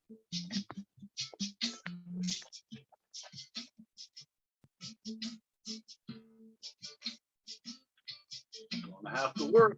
Gonna have to work.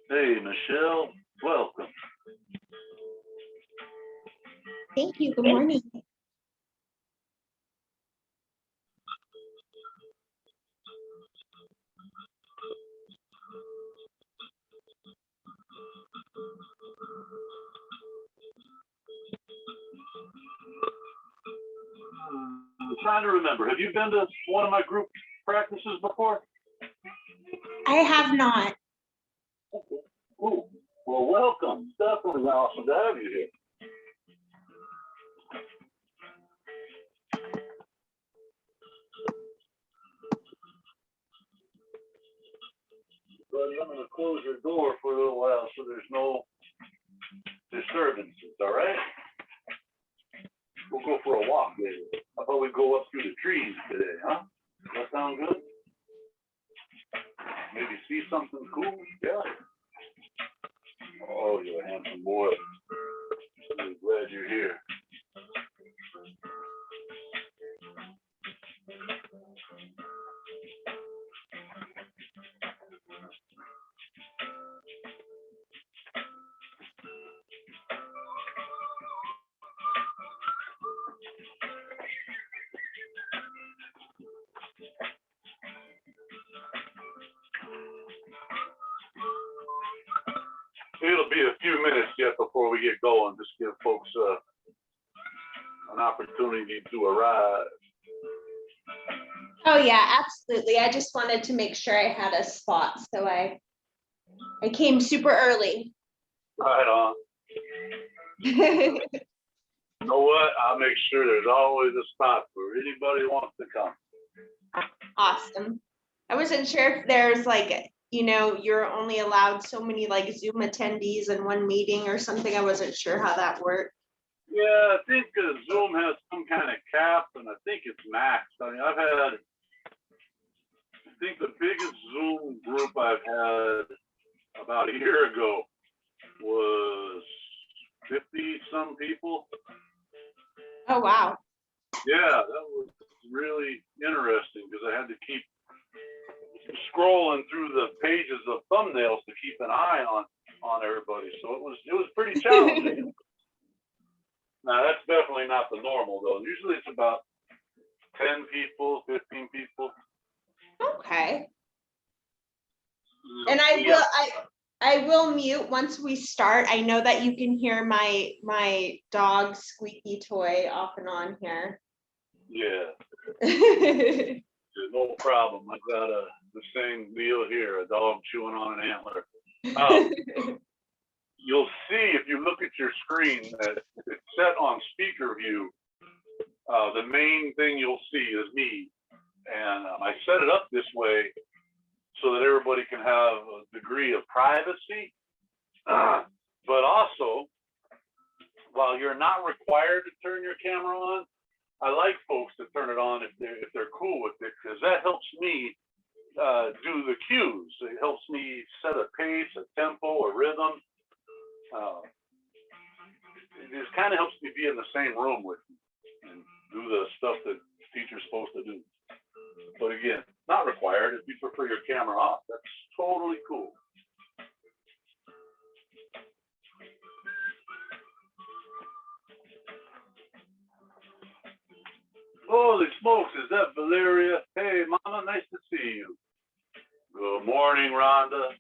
Hey, Michelle, welcome. Thank you. Good morning. I'm trying to remember. Have you been to one of my group practices before? I have not. Okay, cool. Well, welcome. Definitely awesome to have you here. Buddy, I'm going to close your door for a little while so there's no disturbances, all right? We'll go for a walk later. How about we go up through the trees today, huh? Does that sound good? Maybe see something cool? Yeah. Oh, you're a handsome boy. I'm glad you're here. It'll be a few minutes yet before we get going. Just give folks an opportunity to arrive. Oh yeah, absolutely. I just wanted to make sure I had a spot, so I came super early. Right on. You know what? I'll make sure there's always a spot for anybody who wants to come. Awesome. I wasn't sure if there's like, you're only allowed so many like Zoom attendees in one meeting or something. I wasn't sure how that worked. Yeah, I think Zoom has some kind of cap, and I think it's maxed. I mean, I think the biggest Zoom group I've had about a year ago was 50 some people. Oh, wow. Yeah, that was really interesting because I had to keep scrolling through the pages of thumbnails to keep an eye on everybody. So it was pretty challenging. Now that's definitely not the normal though. Usually it's about 10 people, 15 people. Okay. And I will mute once we start. I know that you can hear my dog's squeaky toy off and on here. Yeah. No problem. I got the same deal here, a dog chewing on an antler. You'll see if you look at your screen that it's set on speaker view. The main thing you'll see is me. And I set it up this way so that everybody can have a degree of privacy. But also, while you're not required to turn your camera on, I like folks to turn it on if they're cool with it, because that helps me do the cues. It helps me set a pace, a tempo, a rhythm. It just kind of helps me be in the same room with you and do the stuff that teacher's supposed to do. again, not required. If you prefer your camera off, that's totally cool. Holy smokes, is that Valeria? Hey, Mama, nice to see you. Good morning, Rhonda.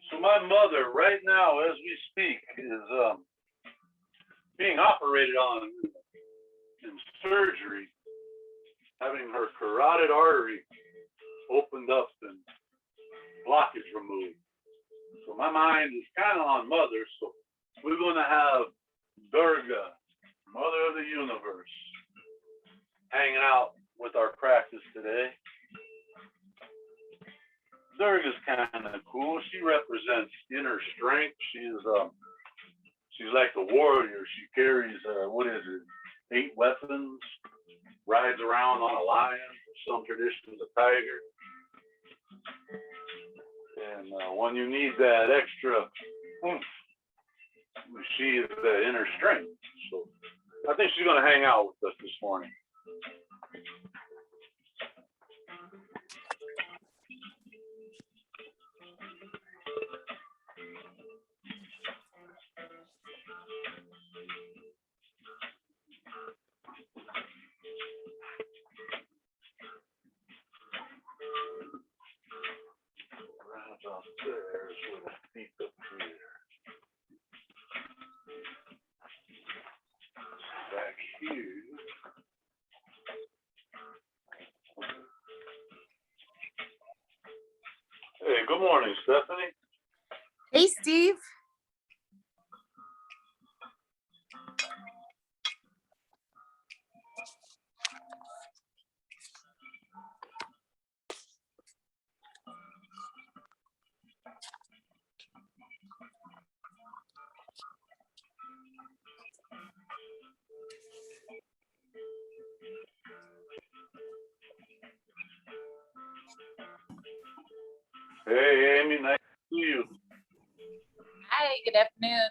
So my mother, right now, as we speak, is being operated on in surgery, having her carotid artery opened up and blockage removed. So my mind is kind of on mother. So we're going to have Durga, Mother of the Universe, hanging out with our practice today. Durga's kind of cool. She represents inner strength. She's like a warrior. She carries, 8 weapons, rides around on a lion, some traditions a tiger. And when you need that extra oomph, she is the inner strength. So I think she's going to hang out with us this morning. Upstairs with a deep up here. Back here. Hey, good morning, Stephanie. Hey, Steve. Hey, Amy, nice to see you. Hi, good afternoon.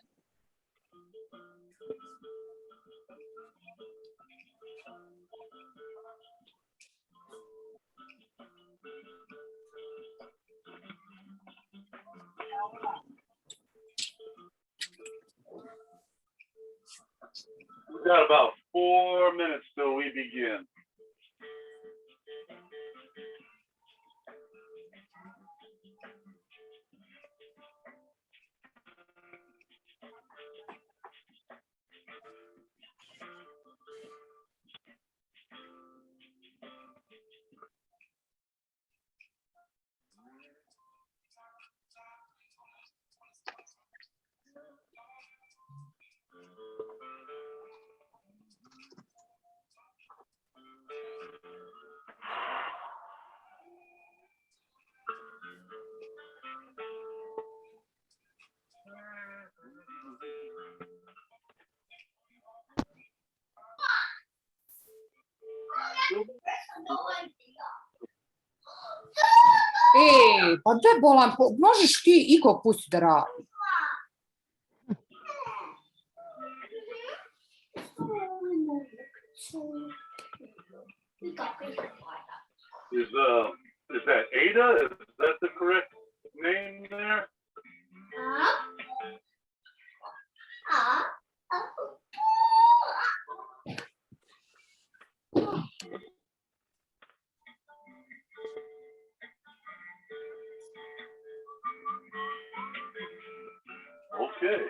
We've got about 4 minutes till we begin. Pa to je bolan, možeš ti ikog pustiti da radi? Is that Ada? Is that the correct name there? Okay.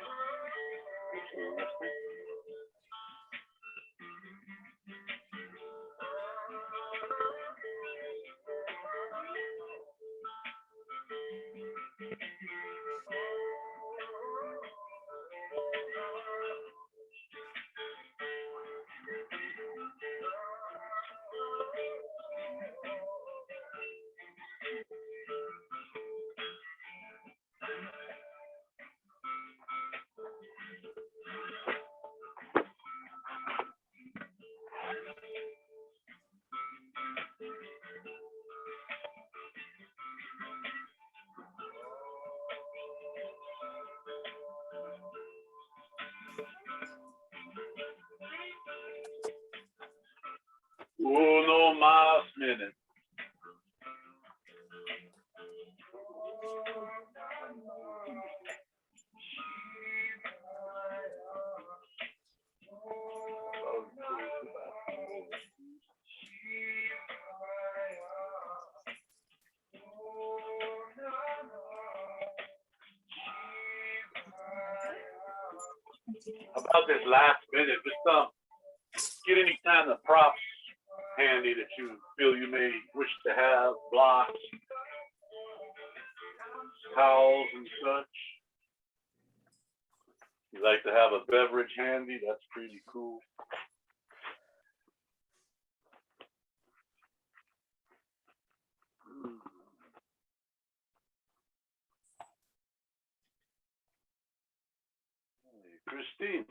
Uno más minute. About this last minute, just get any kind of props handy that you feel you may wish to have, blocks, towels and such. You like to have a beverage handy, that's pretty cool. Hey, Christine,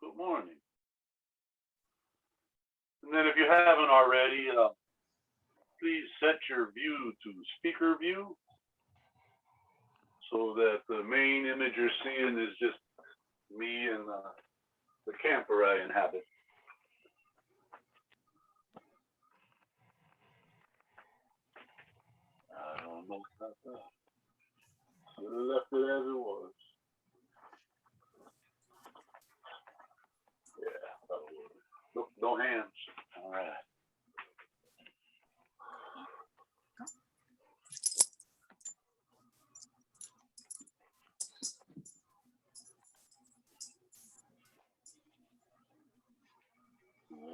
good morning. And then if you haven't already, please set your view to speaker view so that the main image you're seeing is just me and the camper I inhabit. I don't know about that. I left it as it was. Yeah, that'll work. Nope, no hands. All right.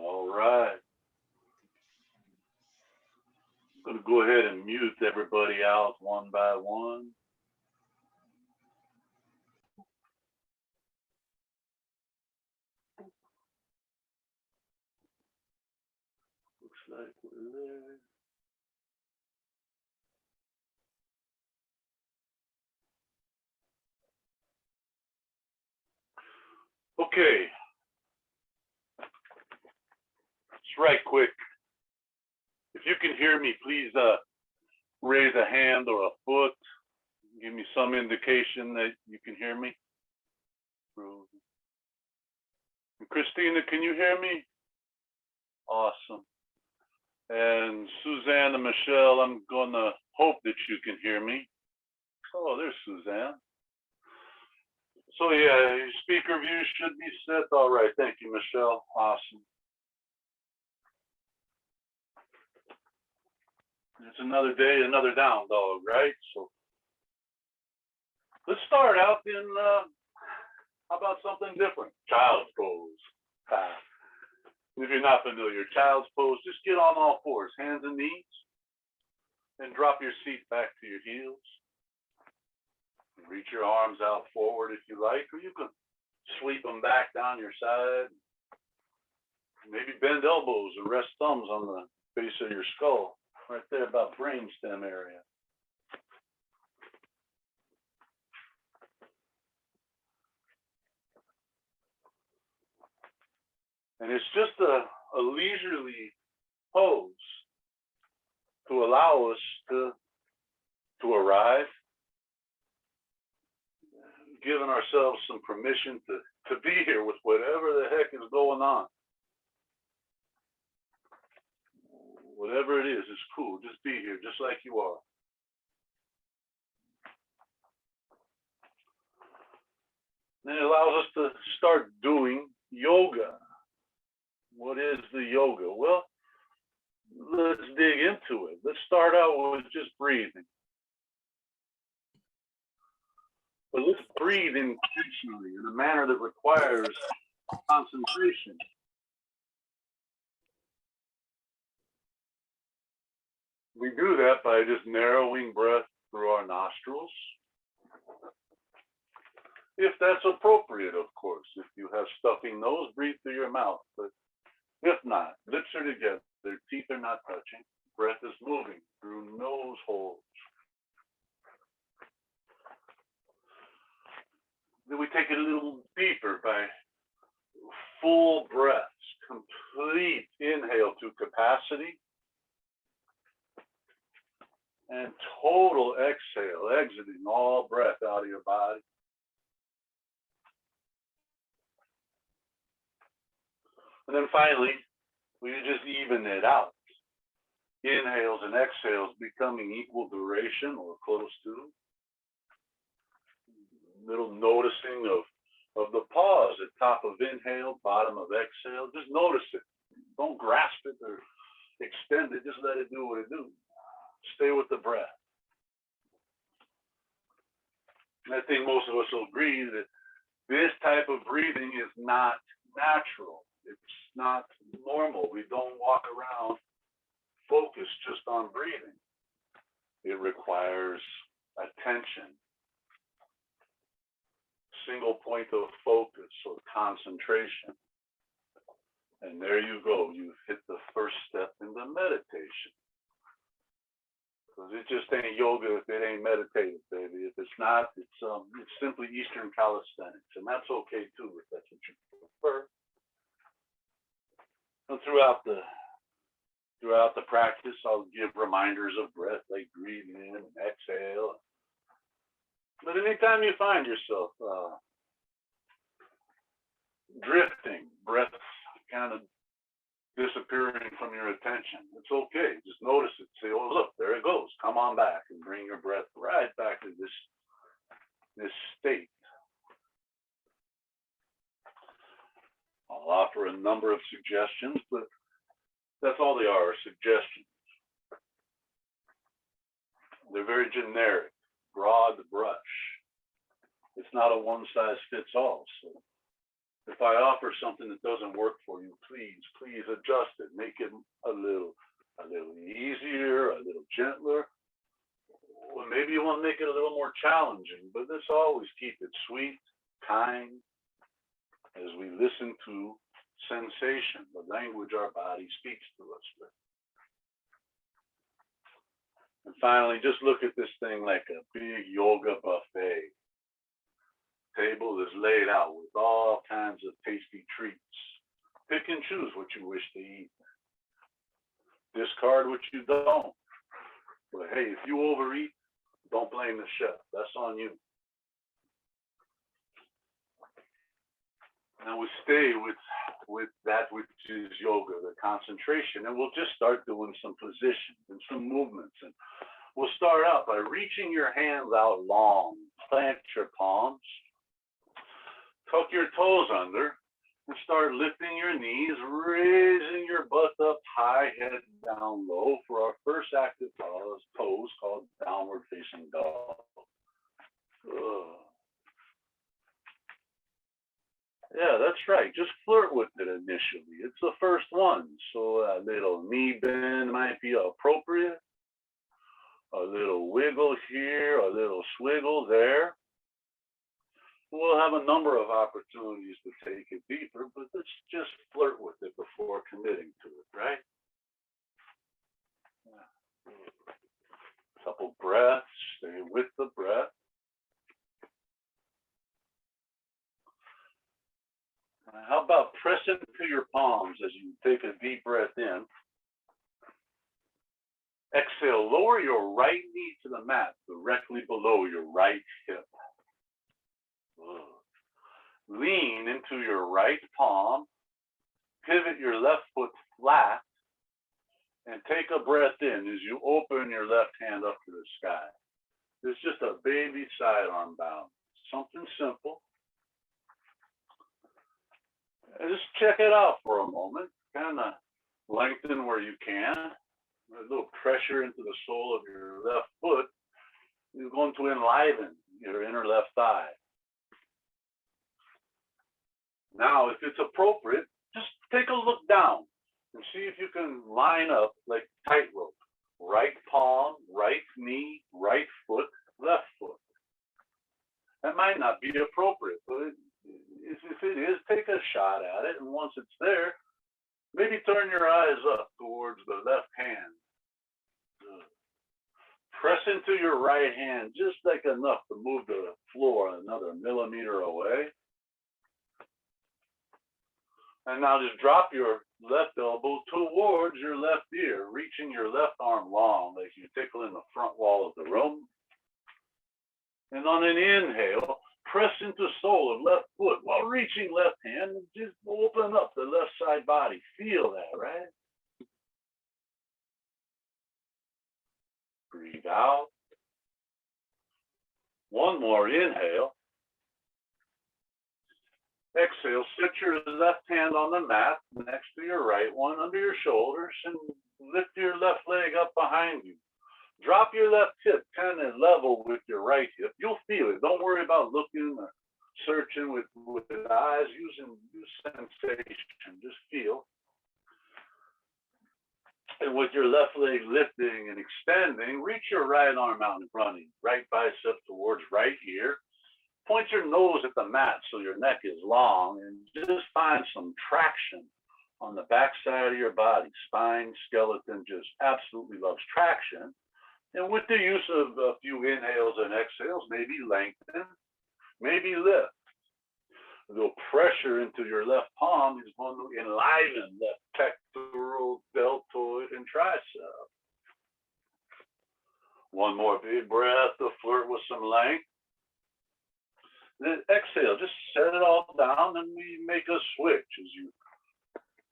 All right. I'm going to go ahead and mute everybody out one by one. Looks like we're there. Okay. Just right quick. If you can hear me, please raise a hand or a foot. Give me some indication that you can hear me. And Christina, can you hear me? Awesome. And Suzanne and Michelle, I'm gonna hope that you can hear me. Oh, there's Suzanne. So yeah, your speaker view should be set. All right, thank you, Michelle. Awesome. It's another day, another down dog, right? So let's start out in, how about something different? Child's pose. If you're not familiar, child's pose, just get on all fours, hands and knees, and drop your seat back to your heels. Reach your arms out forward if you like, or you can sweep them back down your side. Maybe bend elbows and rest thumbs on the base of your skull, right there about brainstem area. And it's just a leisurely pose to allow us to arrive, giving ourselves some permission to be here with whatever the heck is going on. Whatever it is, it's cool. Just be here, just like you are. And it allows us to start doing yoga. What is the yoga? Well, let's dig into it. Let's start out with just breathing. But let's breathe intentionally in a manner that requires concentration. We do that by just narrowing breath through our nostrils. If that's appropriate, of course. If you have stuffy nose, breathe through your mouth. But if not, lips are together, their teeth are not touching. Breath is moving through nose holes. Then we take it a little deeper by full breaths, complete inhale to capacity, and total exhale, exiting all breath out of your body. And then finally, we just even it out. Inhales and exhales becoming equal duration or close to. Little noticing of the pause at top of inhale, bottom of exhale. Just notice it. Don't grasp it or extend it. Just let it do what it do. Stay with the breath. And I think most of us will agree that this type of breathing is not natural. It's not normal. We don't walk around focused just on breathing. It requires attention, single point of focus or concentration. And there you go. You've hit the first step in the meditation. Because it just ain't yoga if it ain't meditative, baby. If it's not, it's simply Eastern calisthenics, and that's okay too if that's what you prefer. And throughout the practice, I'll give reminders of breath, like breathe in and exhale. But anytime you find yourself drifting, breath kind of disappearing from your attention, it's okay. Just notice it. Say, oh, look, there it goes. Come on back and bring your breath right back to this state. I'll offer a number of suggestions, but that's all they are, suggestions. They're very generic, broad brush. It's not a one-size-fits-all. So if I offer something that doesn't work for you, please adjust it. Make it a little easier, a little gentler. Or maybe you want to make it a little more challenging, but let's always keep it sweet, kind, as we listen to sensation, the language our body speaks to us with. And finally, just look at this thing like a big yoga buffet. Table is laid out with all kinds of tasty treats. Pick and choose what you wish to eat. Discard what you don't. But hey, if you overeat, don't blame the chef. That's on you. Now we stay with that which is yoga, the concentration, and we'll just start doing some positions and some movements. And we'll start out by reaching your hands out long. Plant your palms. Tuck your toes under and start lifting your knees, raising your butt up high, head down low for our first active pose called downward facing dog. Yeah, that's right. Just flirt with it initially. It's the first one. So a little knee bend might be appropriate. A little wiggle here, a little swiggle there. We'll have a number of opportunities to take it deeper, but let's just flirt with it before committing to it, right? Couple breaths, stay with the breath. How about press into your palms as you take a deep breath in? Exhale, lower your right knee to the mat directly below your right hip. Lean into your right palm, pivot your left foot flat, and take a breath in as you open your left hand up to the sky. It's just a baby sidearm bound, something simple. And just check it out for a moment, kind of lengthen where you can. A little pressure into the sole of your left foot is going to enliven your inner left thigh. Now, if it's appropriate, just take a look down and see if you can line up like tightrope. Right palm, right knee, right foot, left foot. That might not be appropriate, but if it is, take a shot at it. And once it's there, maybe turn your eyes up towards the left hand. Press into your right hand, just like enough to move the floor another millimeter away. And now just drop your left elbow towards your left ear, reaching your left arm long like you tickle in the front wall of the room. And on an inhale, Press into sole of left foot while reaching left hand and just open up the left side body. Feel that, right? Breathe out. One more inhale. Exhale, sit your left hand on the mat next to your right one under your shoulders and lift your left leg up behind you. Drop your left hip kind of level with your right hip. You'll feel it. Don't worry about looking or searching with the eyes. Use sensation. Just feel. And with your left leg lifting and extending, reach your right arm out in front of you. Right bicep towards right ear. Point your nose at the mat so your neck is long and just find some traction on the back side of your body. Spine, skeleton just absolutely loves traction. And with the use of a few inhales and exhales, maybe lengthen, maybe lift. A little pressure into your left palm is going to enliven left pectoral, deltoid, and tricep. One more big breath to flirt with some length. Then exhale, just set it all down and we make a switch as you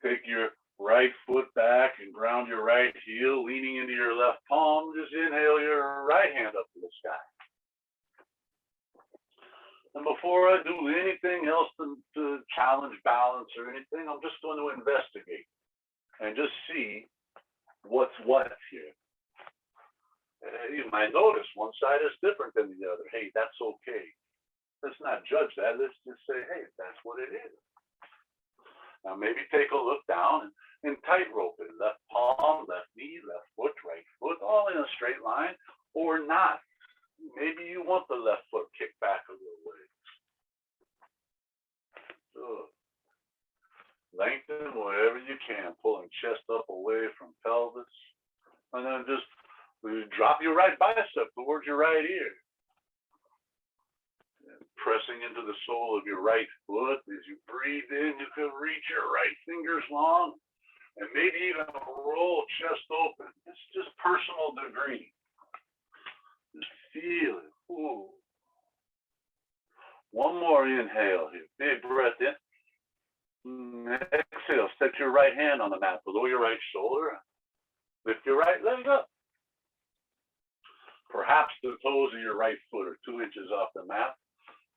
take your right foot back and ground your right heel, leaning into your left palm. Just inhale your right hand up to the sky. And before I do anything else to challenge balance or anything, I'm just going to investigate and just see what's what here. You might notice one side is different than the other. Hey, that's okay. Let's not judge that. Let's just say, hey, that's what it is. Now maybe take a look down and tightrope it. Left palm, left knee, left foot, right foot, all in a straight line, or not. Maybe you want the left foot kicked back a little ways. Good. Lengthen wherever you can, pulling chest up away from pelvis. And then just drop your right bicep towards your right ear. And pressing into the sole of your right foot. As you breathe in, you can reach your right fingers long and maybe even roll chest open. It's just personal degree. Just feel it. Ooh. One more inhale here. Big breath in. Exhale. Set your right hand on the mat below your right shoulder. Lift your right leg up. Perhaps the toes of your right foot are 2 inches off the mat.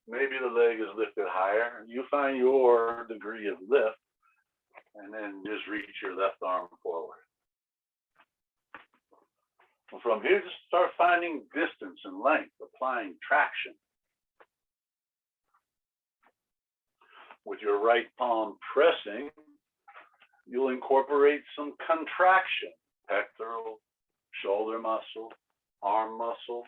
Maybe the leg is lifted higher. You find your degree of lift and then just reach your left arm forward. And from here, just start finding distance and length, applying traction. With your right palm pressing, you'll incorporate some contraction, pectoral, shoulder muscle, arm muscle.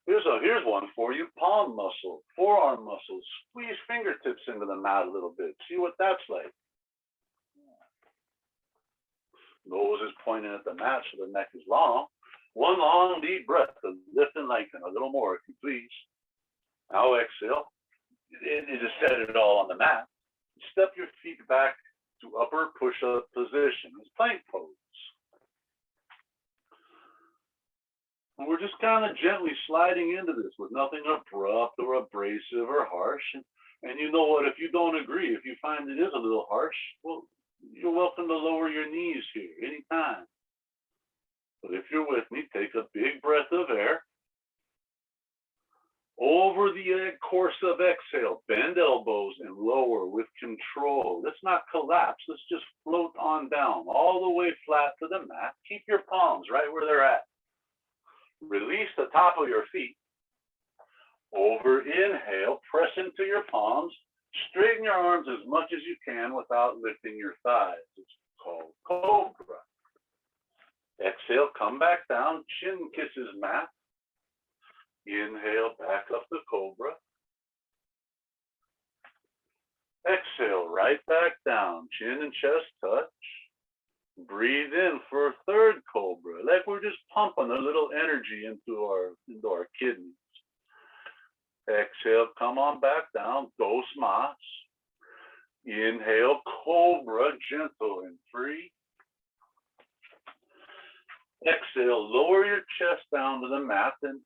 Here's one for you, palm muscle, forearm muscles. Squeeze fingertips into the mat a little bit. See what that's like. Nose is pointing at the mat so the neck is long. One long deep breath to lift and lengthen a little more if you please. Now exhale. You just set it all on the mat. Step your feet back to upper push-up position. It's plank pose. And we're just kind of gently sliding into this with nothing abrupt or abrasive or harsh. And you know what, if you don't agree, if you find it is a little harsh, well, you're welcome to lower your knees here anytime. But if you're with me, take a big breath of air. Over the course of exhale, bend elbows and lower with control. Let's not collapse. Let's just float on down all the way flat to the mat. Keep your palms right where they're at. Release the top of your feet. Over inhale, press into your palms. Straighten your arms as much as you can without lifting your thighs. It's called cobra. Exhale, come back down, chin kisses mat. Inhale, back up to cobra. Exhale, right back down, chin and chest touch. Breathe in for a third cobra, like we're just pumping a little energy into our kidneys. Exhale, come on back down, dos mas. Inhale, cobra, gentle and free. Exhale, lower your chest down to the mat and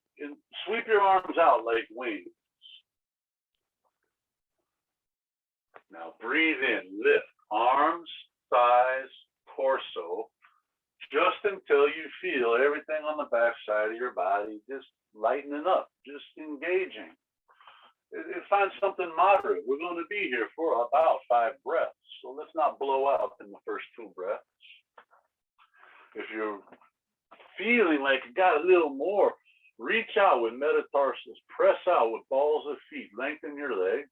sweep your arms out like wings. Now breathe in, lift arms, thighs, torso, just until you feel everything on the back side of your body just lightening up, just engaging. Find something moderate. We're going to be here for about 5 breaths, so let's not blow out in the first 2 breaths. If you're feeling like you got a little more, reach out with metatarsals, press out with balls of feet, lengthen your legs,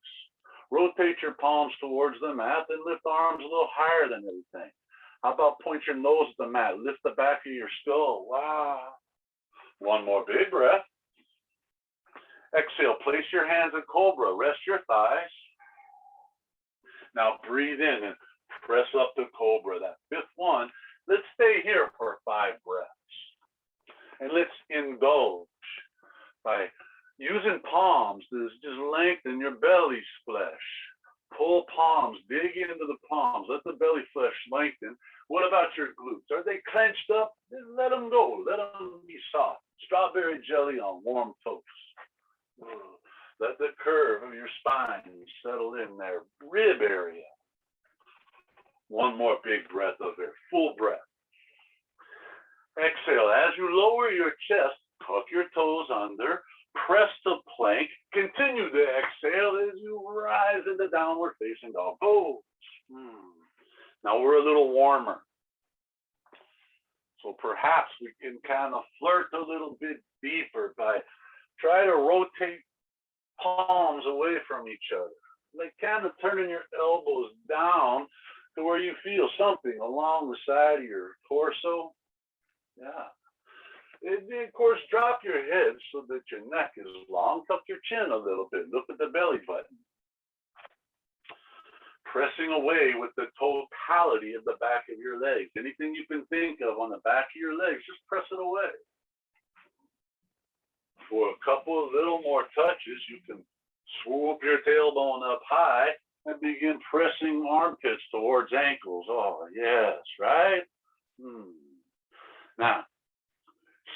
rotate your palms towards the mat, and lift arms a little higher than everything. How about point your nose to the mat, lift the back of your skull. Wow. One more big breath. Exhale, place your hands in cobra, rest your thighs. Now breathe in and press up to cobra, that 5th one. Let's stay here for 5 breaths. And let's indulge by using palms to just lengthen your belly flesh. Pull palms, dig into the palms, let the belly flesh lengthen. What about your glutes? Are they clenched up? Let them go, let them be soft. Strawberry jelly on warm toast. Let the curve of your spine settle in there, rib area. One more big breath of air, full breath. Exhale, as you lower your chest, tuck your toes under, press to plank, continue to exhale as you rise into downward facing dog pose. Now we're a little warmer. So perhaps we can kind of flirt a little bit deeper by try to rotate palms away from each other. Like kind of turning your elbows down to where you feel something along the side of your torso. Yeah. And of course, drop your head so that your neck is long. Tuck your chin a little bit. Look at the belly button. Pressing away with the totality of the back of your legs. Anything you can think of on the back of your legs, just press it away. For a couple of little more touches, you can swoop your tailbone up high and begin pressing armpits towards ankles. Oh, yes, right? Now,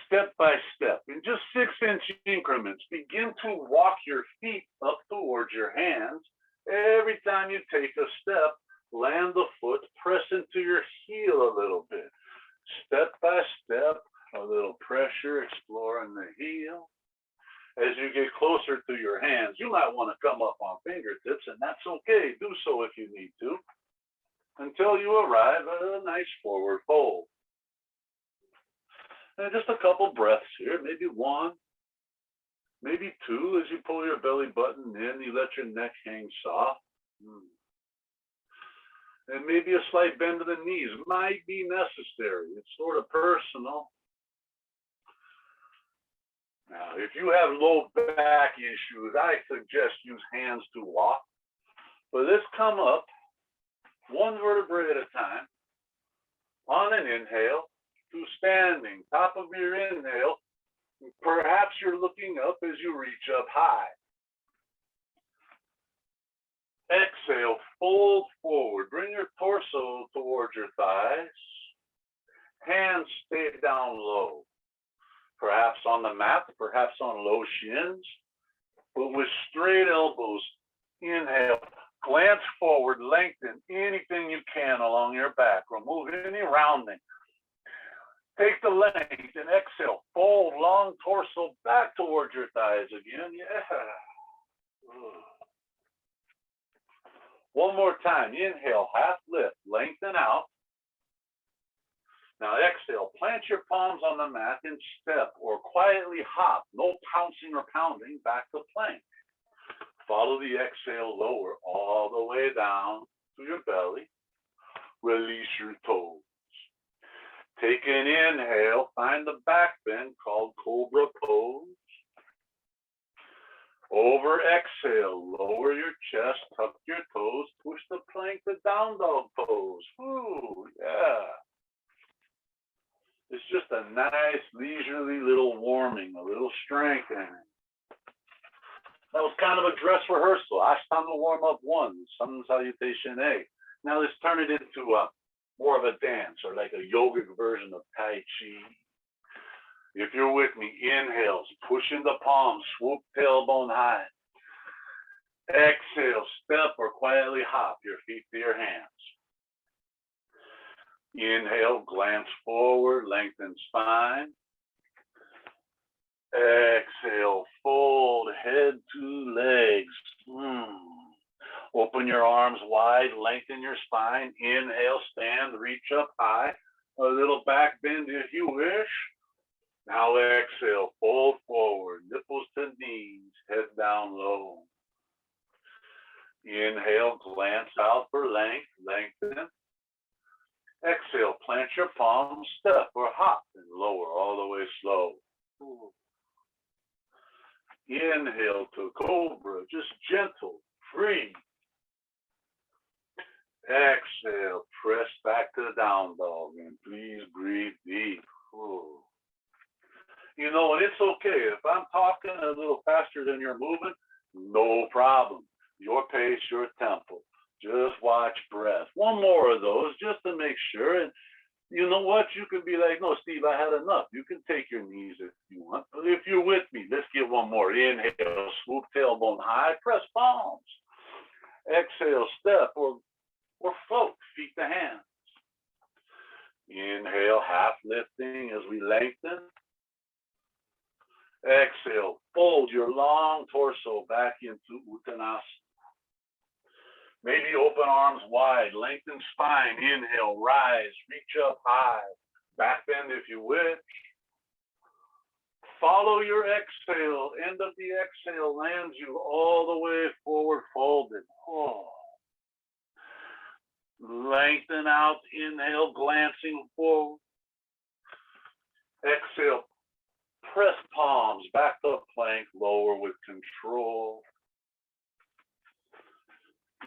step by step, in just 6-inch increments, begin to walk your feet up towards your hands. Every time you take a step, land the foot, press into your heel a little bit. Step by step, a little pressure, exploring the heel. As you get closer to your hands, you might want to come up on fingertips, and that's okay. Do so if you need to, until you arrive at a nice forward fold. And just a couple breaths here, maybe 1, maybe 2. As you pull your belly button in, you let your neck hang soft. And maybe a slight bend to the knees might be necessary. It's sort of personal. Now, if you have low back issues, I suggest use hands to walk. But let's come up 1 vertebrae at a time. On an inhale, to standing, top of your inhale. Perhaps you're looking up as you reach up high. Exhale, fold forward. Bring your torso towards your thighs. Hands stay down low. Perhaps on the mat, perhaps on low shins, but with straight elbows. Inhale, glance forward, lengthen anything you can along your back. Remove any rounding. Take the length and exhale, fold long torso back towards your thighs again. Yeah. One more time. Inhale, half lift, lengthen out. Now exhale, plant your palms on the mat and step or quietly hop, no pouncing or pounding, back to plank. Follow the exhale lower all the way down to your belly. Release your toes. Take an inhale, find the back bend called cobra pose. Over exhale, lower your chest, tuck your toes, push the plank to down dog pose. Ooh, yeah. It's just a nice, leisurely little warming, a little strengthening. That was kind of a dress rehearsal. Ashtanga warm-up 1, sun salutation A. Now let's turn it into more of a dance or like a yogic version of Tai Chi. If you're with me, inhales, push in the palms, swoop tailbone high. Exhale, step or quietly hop your feet to your hands. Inhale, glance forward, lengthen spine. Exhale, fold head to legs. Open your arms wide, lengthen your spine. Inhale, stand, reach up high. A little back bend if you wish. Now exhale, fold forward, nipples to knees, head down low. Inhale, glance out for length, lengthen. Exhale, plant your palms, step or hop and lower all the way slow. Inhale to cobra, just gentle, free. Exhale, press back to down dog and please breathe deep. You know, and it's okay. If I'm talking a little faster than you're moving, no problem. Your pace, your tempo. Just watch breath. One more of those just to make sure. And you know what? You can be like, no, Steve, I had enough. You can take your knees if you want. But if you're with me, let's get one more. Inhale, swoop tailbone high, press palms. Exhale, step or float, feet to hands. Inhale, half lifting as we lengthen. Exhale, fold your long torso back into Uttanasana. Maybe open arms wide, lengthen spine. Inhale, rise, reach up high. Back bend if you wish. Follow your exhale. End of the exhale lands you all the way forward folded. Lengthen out, inhale, glancing forward. Exhale, press palms back up plank, lower with control.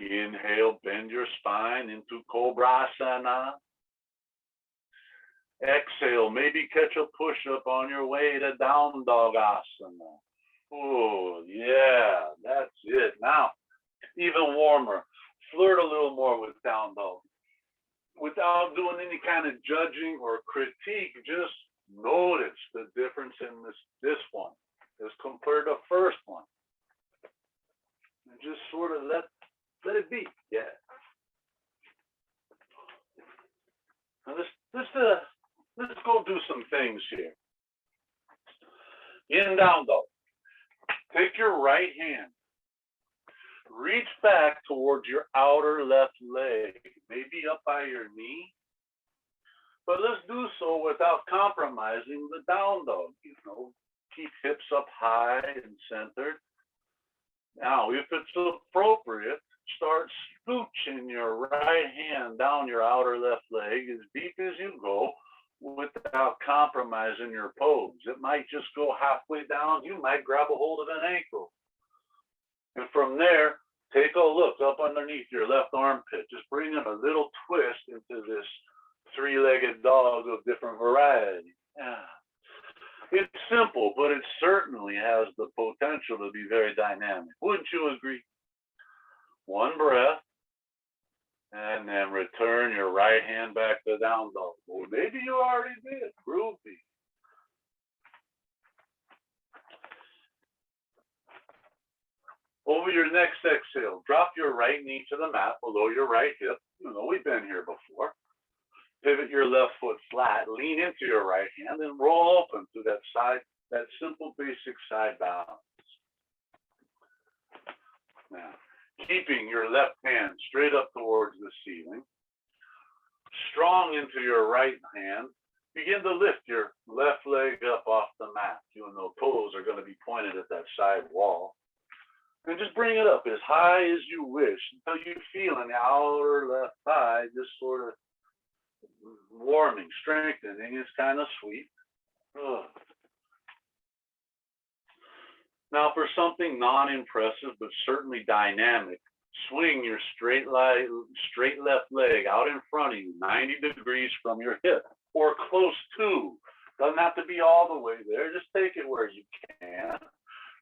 Inhale, bend your spine into Cobrasana. Exhale, maybe catch a push-up on your way to down dog asana. Oh, yeah, that's it. Now, even warmer, flirt a little more with down dog. Without doing any kind of judging or critique, just notice the difference in this one as compared to the first one. And just sort of let it be. Yeah. Now let's go do some things here. In down dog. Take your right hand. Reach back towards your outer left leg, maybe up by your knee. But let's do so without compromising the down dog. You know, keep hips up high and centered. Now, if it's appropriate, start scooching your right hand down your outer left leg as deep as you go without compromising your pose. It might just go halfway down. You might grab a hold of an ankle. And from there, take a look up underneath your left armpit. Just bring in a little twist into this three-legged dog of different variety. It's simple, but it certainly has the potential to be very dynamic. Wouldn't you agree? One breath, and then return your right hand back to down dog. Or maybe you already did. Groovy. Over your next exhale, drop your right knee to the mat below your right hip. You know, we've been here before. Pivot your left foot flat, lean into your right hand, and roll open to that side, that simple basic side balance. Now, keeping your left hand straight up towards the ceiling, strong into your right hand, begin to lift your left leg up off the mat. You know, toes are going to be pointed at that side wall. And just bring it up as high as you wish until you feel in the outer left thigh just sort of warming, strengthening. It's kind of sweet. Now for something non-impressive but certainly dynamic, swing your straight left leg out in front of you, 90 degrees from your hip or close to. Doesn't have to be all the way there. Just take it where you can.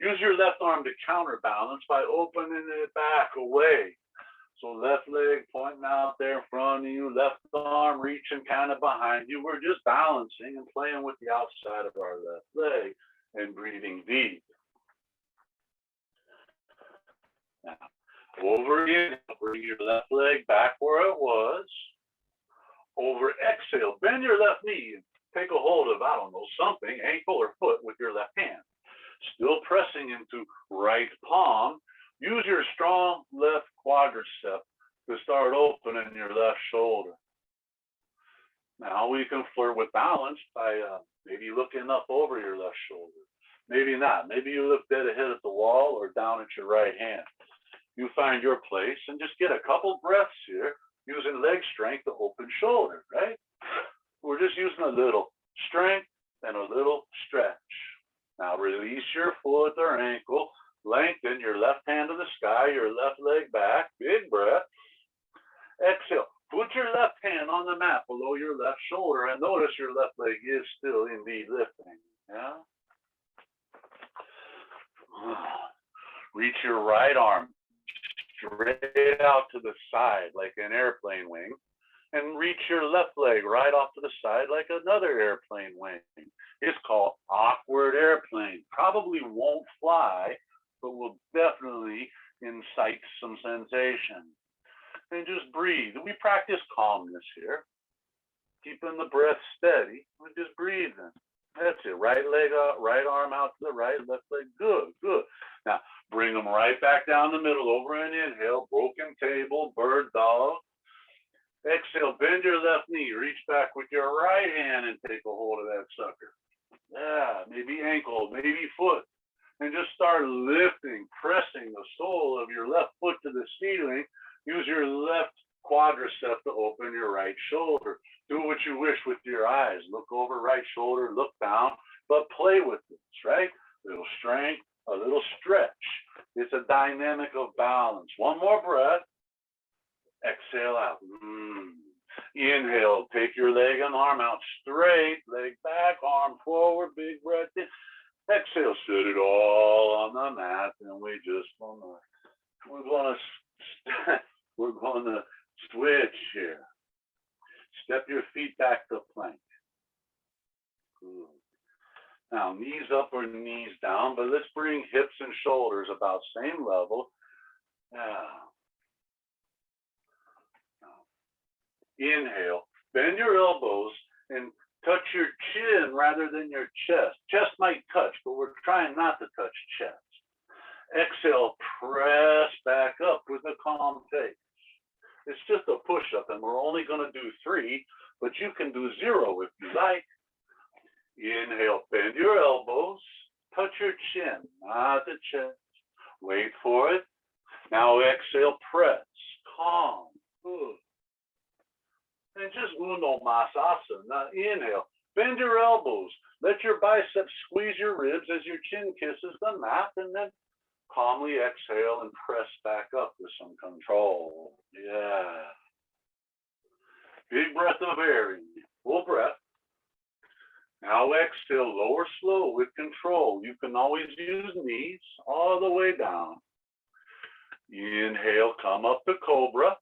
Use your left arm to counterbalance by opening it back away. So left leg pointing out there in front of you, left arm reaching kind of behind you. We're just balancing and playing with the outside of our left leg and breathing deep. Now, Over inhale, bring your left leg back where it was. Over exhale, bend your left knee and take a hold of, I don't know, something, ankle or foot with your left hand. Still pressing into right palm. Use your strong left quadricep to start opening your left shoulder. Now we can flirt with balance by maybe looking up over your left shoulder. Maybe not. Maybe you look dead ahead at the wall or down at your right hand. You find your place and just get a couple breaths here using leg strength to open shoulder, right? We're just using a little strength and a little stretch. Now release your foot or ankle, lengthen your left hand to the sky, your left leg back, big breath. Exhale, put your left hand on the mat below your left shoulder and notice your left leg is still indeed lifting, yeah? Reach your right arm straight out to the side like an airplane wing and reach your left leg right off to the side like another airplane wing. It's called awkward airplane. Probably won't fly, but will definitely incite some sensation. And just breathe. We practice calmness here. Keeping the breath steady and just breathing. That's it. Right leg out, right arm out to the right, left leg. Good, good. Now, bring them right back down the middle. Over and inhale. Broken table, bird dog. Exhale, bend your left knee. Reach back with your right hand and take a hold of that sucker. Yeah, maybe ankle, maybe foot. And just start lifting, pressing the sole of your left foot to the ceiling. Use your left quadricep to open your right shoulder. Do what you wish with your eyes. Look over right shoulder, look down, but play with this, right? A little strength, a little stretch. It's a dynamic of balance. One more breath. Exhale out. Inhale, take your leg and arm out straight, leg back, arm forward, big breath in. Exhale, sit it all on the mat, and we just we're gonna switch here. Step your feet back to plank. Good. Now, knees up or knees down, but let's bring hips and shoulders about same level. Inhale, bend your elbows and touch your chin rather than your chest. Chest might touch, but we're trying not to touch chest. Exhale, press back up with a calm face. It's just a push-up, and we're only going to do 3, but you can do 0 if you like. Inhale, bend your elbows, touch your chin, not the chest. Wait for it. Now exhale, press, calm, good. And just uno mas asana. Now inhale, bend your elbows, let your biceps squeeze your ribs as your chin kisses the mat, and then calmly exhale and press back up with some control. Yeah. Big breath of air in, full breath. Now exhale, lower slow with control. You can always use knees all the way down. Inhale, come up to cobra.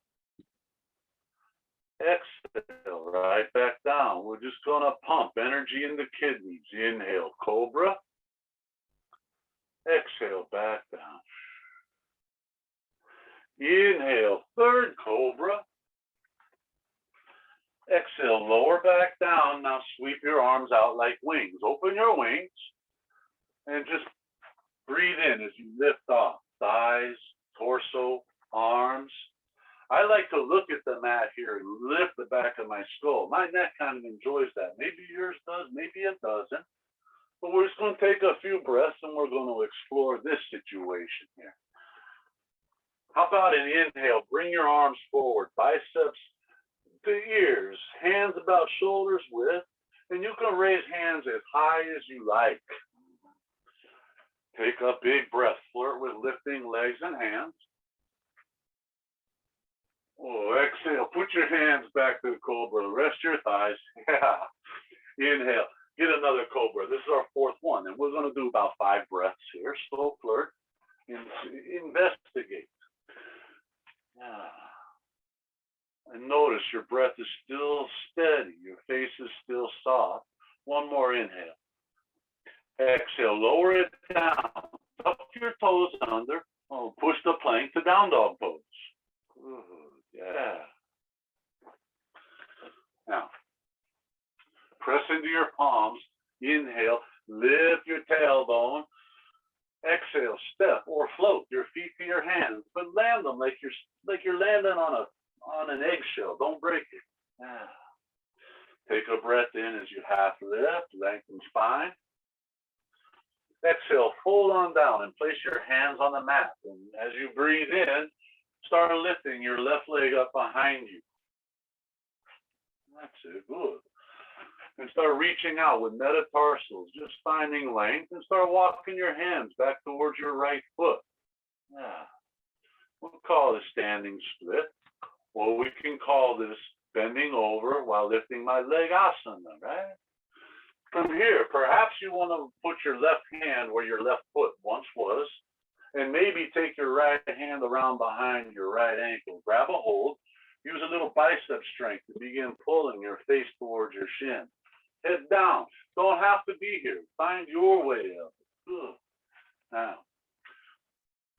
Exhale, right back down. We're just gonna pump energy in the kidneys. Inhale, cobra. Exhale, back down. Inhale, third cobra. Exhale, lower back down. Now sweep your arms out like wings. Open your wings and just breathe in as you lift off. Thighs, torso, arms. I like to look at the mat here and lift the back of my skull. My neck kind of enjoys that. Maybe yours does, maybe it doesn't. But we're just going to take a few breaths and we're going to explore this situation here. How about an inhale? Bring your arms forward, biceps to ears, hands about shoulders width, and you can raise hands as high as you like. Take a big breath, flirt with lifting legs and hands. Oh, exhale, put your hands back to the cobra, rest your thighs. Yeah. Inhale, get another cobra. This is our 4th one, and we're going to do about 5 breaths here. Slow flirt, investigate. Yeah. And notice your breath is still steady, your face is still soft. One more inhale. Exhale, lower it down. Tuck your toes under. Oh, We'll push the plank to down dog pose. Yeah. Now, press into your palms. Inhale, lift your tailbone. Exhale, step or float your feet to your hands, but land them like you're landing on an eggshell. Don't break it. Yeah. Take a breath in as you half lift, lengthen spine. Exhale, fold on down and place your hands on the mat. And as you breathe in, start lifting your left leg up behind you. That's it, good. And start reaching out with metatarsals, just finding length, and start walking your hands back towards your right foot. Yeah. We'll call this standing split, or we can call this bending over while lifting my leg asana, right? From here, perhaps you want to put your left hand where your left foot once was, and maybe take your right hand around behind your right ankle. Grab a hold. Use a little bicep strength to begin pulling your face towards your shin. Head down. Don't have to be here. Find your way up. Good. Now,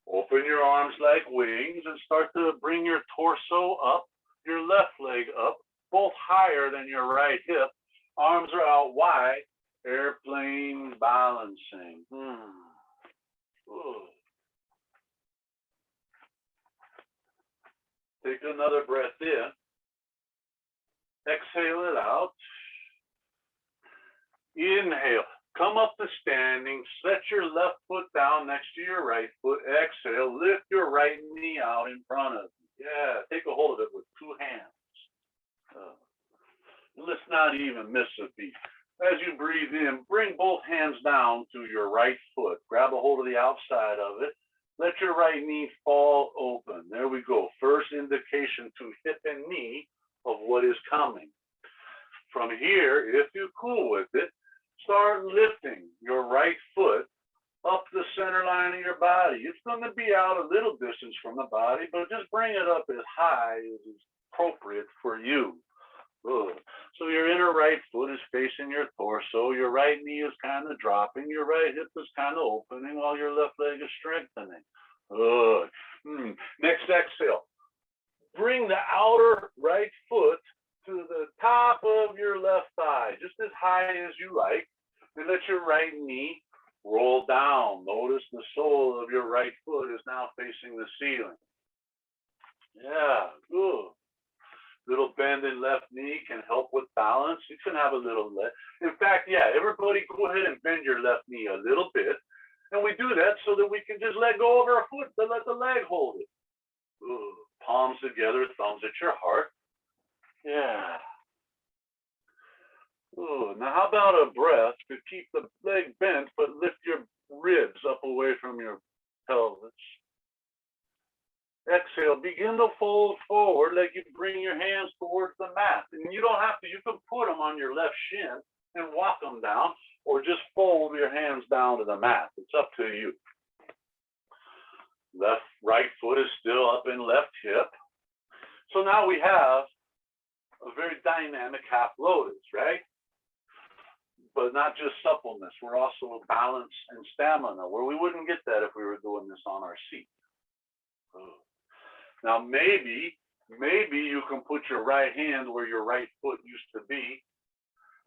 open your arms like wings and start to bring your torso up, your left leg up, both higher than your right hip. Arms are out wide. Airplane balancing. Good. Take another breath in. Exhale it out. Inhale. Come up to standing. Set your left foot down next to your right foot. Exhale. Lift your right knee out in front of you. Yeah. Take a hold of it with two hands. Let's not even miss a beat. As you breathe in, bring both hands down to your right foot. Grab a hold of the outside of it. Let your right knee fall open. There we go. First indication to hip and knee of what is coming. From here, if you're cool with it, start lifting your right foot up the center line of your body. It's going to be out a little distance from the body, but just bring it up as high as is appropriate for you. Good. So your inner right foot is facing your torso. Your right knee is kind of dropping. Your right hip is kind of opening while your left leg is strengthening. Good. Next exhale. Bring the outer right foot to the top of your left thigh, just as high as you like, and let your right knee roll down. Notice the sole of your right foot is now facing the ceiling. Yeah, good. Little bend in left knee can help with balance. You can have a little left. In fact, yeah, everybody go ahead and bend your left knee a little bit. And we do that so that we can just let go of our foot to let the leg hold it. Ooh, palms together, thumbs at your heart. Yeah. Ooh, now how about a breath to keep the leg bent, but lift your ribs up away from your pelvis. Exhale, begin to fold forward like you bring your hands towards the mat. And you don't have to, you can put them on your left shin and walk them down, or just fold your hands down to the mat. It's up to you. Right foot is still up in left hip. So now we have a very dynamic half lotus, right? But not just suppleness, we're also balance and stamina, where we wouldn't get that if we were doing this on our seat. Now maybe you can put your right hand where your right foot used to be,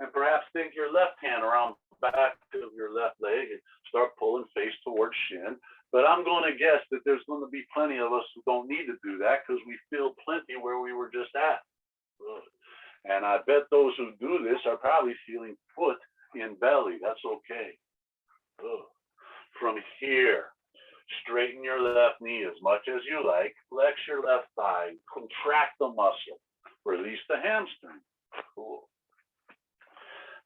and perhaps think your left hand around back of your left leg and start pulling face towards shin. But I'm going to guess that there's going to be plenty of us who don't need to do that because we feel plenty where we were just at. Good. And I bet those who do this are probably feeling foot in belly. That's okay. Good. From here, straighten your left knee as much as you like. Flex your left thigh. Contract the muscle. Release the hamstring. Cool.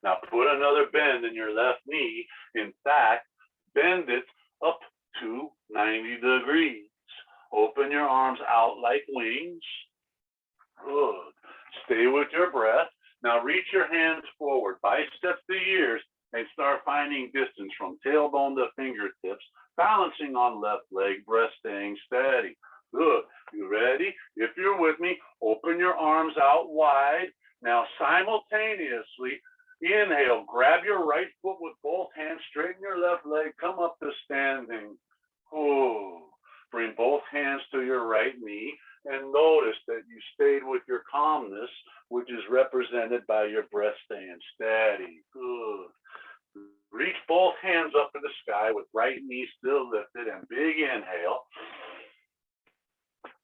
Now put another bend in your left knee. In fact, bend it up to 90 degrees. Open your arms out like wings. Good. Stay with your breath. Now reach your hands forward, biceps to ears, and start finding distance from tailbone to fingertips, balancing on left leg, breath staying steady. Good. You ready? If you're with me, open your arms out wide. Now simultaneously, inhale, grab your right foot with both hands, straighten your left leg, come up to standing. Oh, bring your right knee and notice that you stayed with your calmness, which is represented by your breath staying steady. Good. Reach both hands up to the sky with right knee still lifted and big inhale.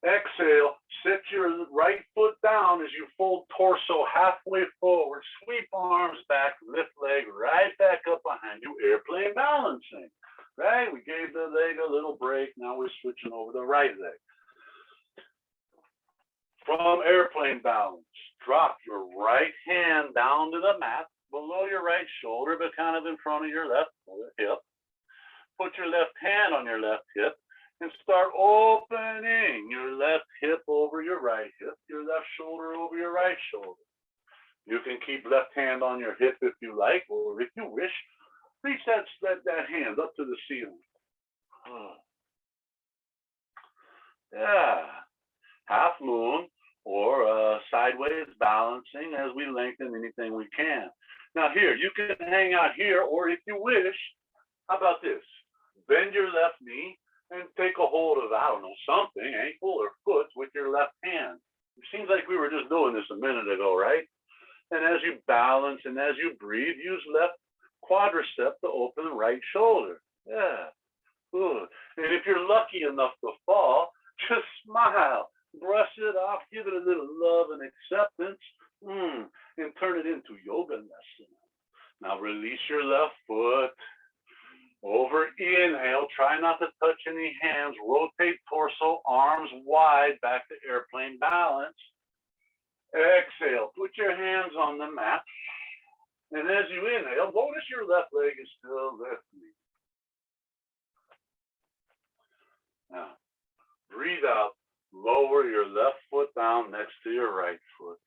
Exhale, sit your right foot down as you fold torso halfway forward, sweep arms back, lift leg right back up behind you, airplane balancing. Right? We gave the leg a little break. Now we're switching over the right leg. From airplane balance, drop your right hand down to the mat, below your right shoulder, but kind of in front of your left hip. Put your left hand on your left hip and start opening your left hip over your right hip, your left shoulder over your right shoulder. You can keep left hand on your hip if you like, or if you wish, reach that hand up to the ceiling. Yeah. Half moon or sideways balancing as we lengthen anything we can. Now here, you can hang out here, or if you wish, how about this? Bend your left knee and take a hold of, I don't know, something, ankle or foot with your left hand. It seems like we were just doing this a minute ago, right? And as you balance and as you breathe, use left quadricep to open the right shoulder. Yeah, good. And if you're lucky enough to fall, just smile, brush it off, give it a little love and acceptance, and turn it into yoga lesson. Now release your left foot. Over inhale, try not to touch any hands, rotate torso, arms wide, back to airplane balance. Exhale, put your hands on the mat. And as you inhale, notice your left leg is still lifting. Now, breathe out, lower your left foot down next to your right foot.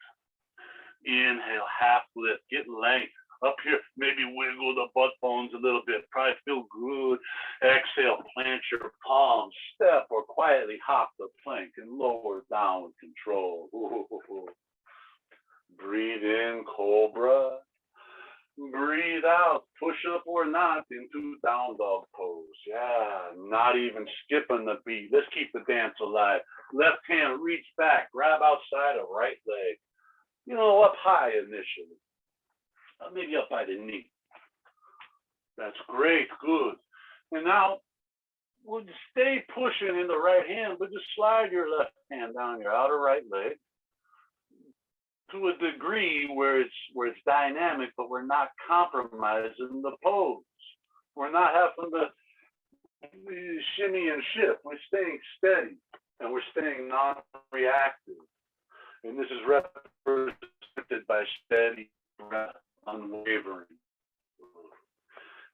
Inhale, half lift, get length. Up here, maybe wiggle the butt bones a little bit. Probably feel good. Exhale, plant your palms, step or quietly hop the plank and lower down with control. Ooh. Breathe in, cobra. Breathe out, push up or not into down dog pose. Yeah, not even skipping the beat. Let's keep the dance alive. Left hand, reach back, grab outside of right leg. You know, up high initially. Maybe up by the knee. That's great, good. And now we'll stay pushing in the right hand, but just slide your left hand down your outer right leg to a degree where it's dynamic, but we're not compromising the pose. We're not having to shimmy and shift. We're staying steady and we're staying non-reactive. And this is represented by steady breath. Unwavering.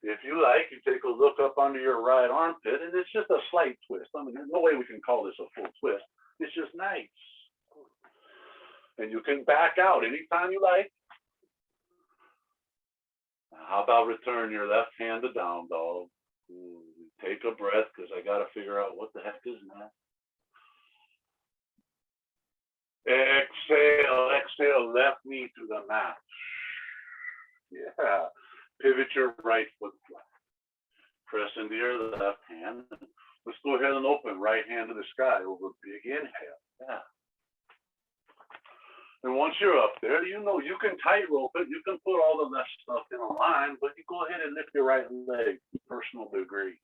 If you like, you take a look up under your right armpit, and it's just a slight twist. I mean, there's no way we can call this a full twist. It's just nice. And you can back out anytime you like. How about return your left hand to down dog? Take a breath, because I got to figure out what the heck is that. Exhale, left knee to the mat. Yeah, pivot your right foot flat. Press into your left hand. Let's go ahead and open right hand to the sky over a big inhale. Yeah. And once you're up there, you know you can tightrope it. You can put all the left stuff in a line, but you go ahead and lift your right leg to personal degree.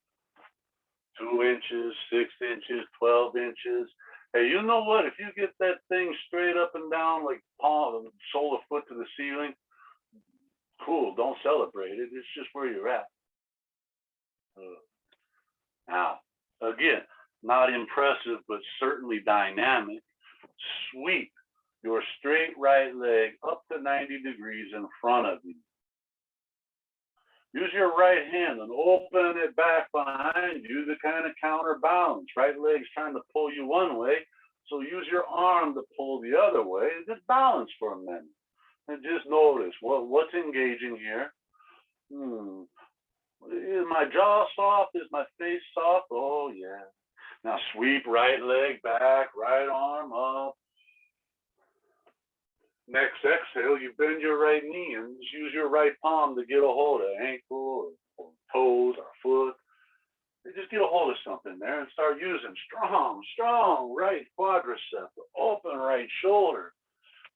2 inches, 6 inches, 12 inches. Hey, you know what? If you get that thing straight up and down like palm, sole of foot to the ceiling, cool, don't celebrate it. It's just where you're at. Now, again, not impressive, but certainly dynamic. Sweep your straight right leg up to 90 degrees in front of you. Use your right hand and open it back behind you to kind of counterbalance. Right leg's trying to pull you one way, so use your arm to pull the other way. Just balance for a minute. And just notice what's engaging here. Is my jaw soft? Is my face soft? Oh, yeah. Now sweep right leg back, right arm up. Next exhale, you bend your right knee and just use your right palm to get a hold of ankle or toes or foot. Just get a hold of something there and start using strong right quadricep, open right shoulder.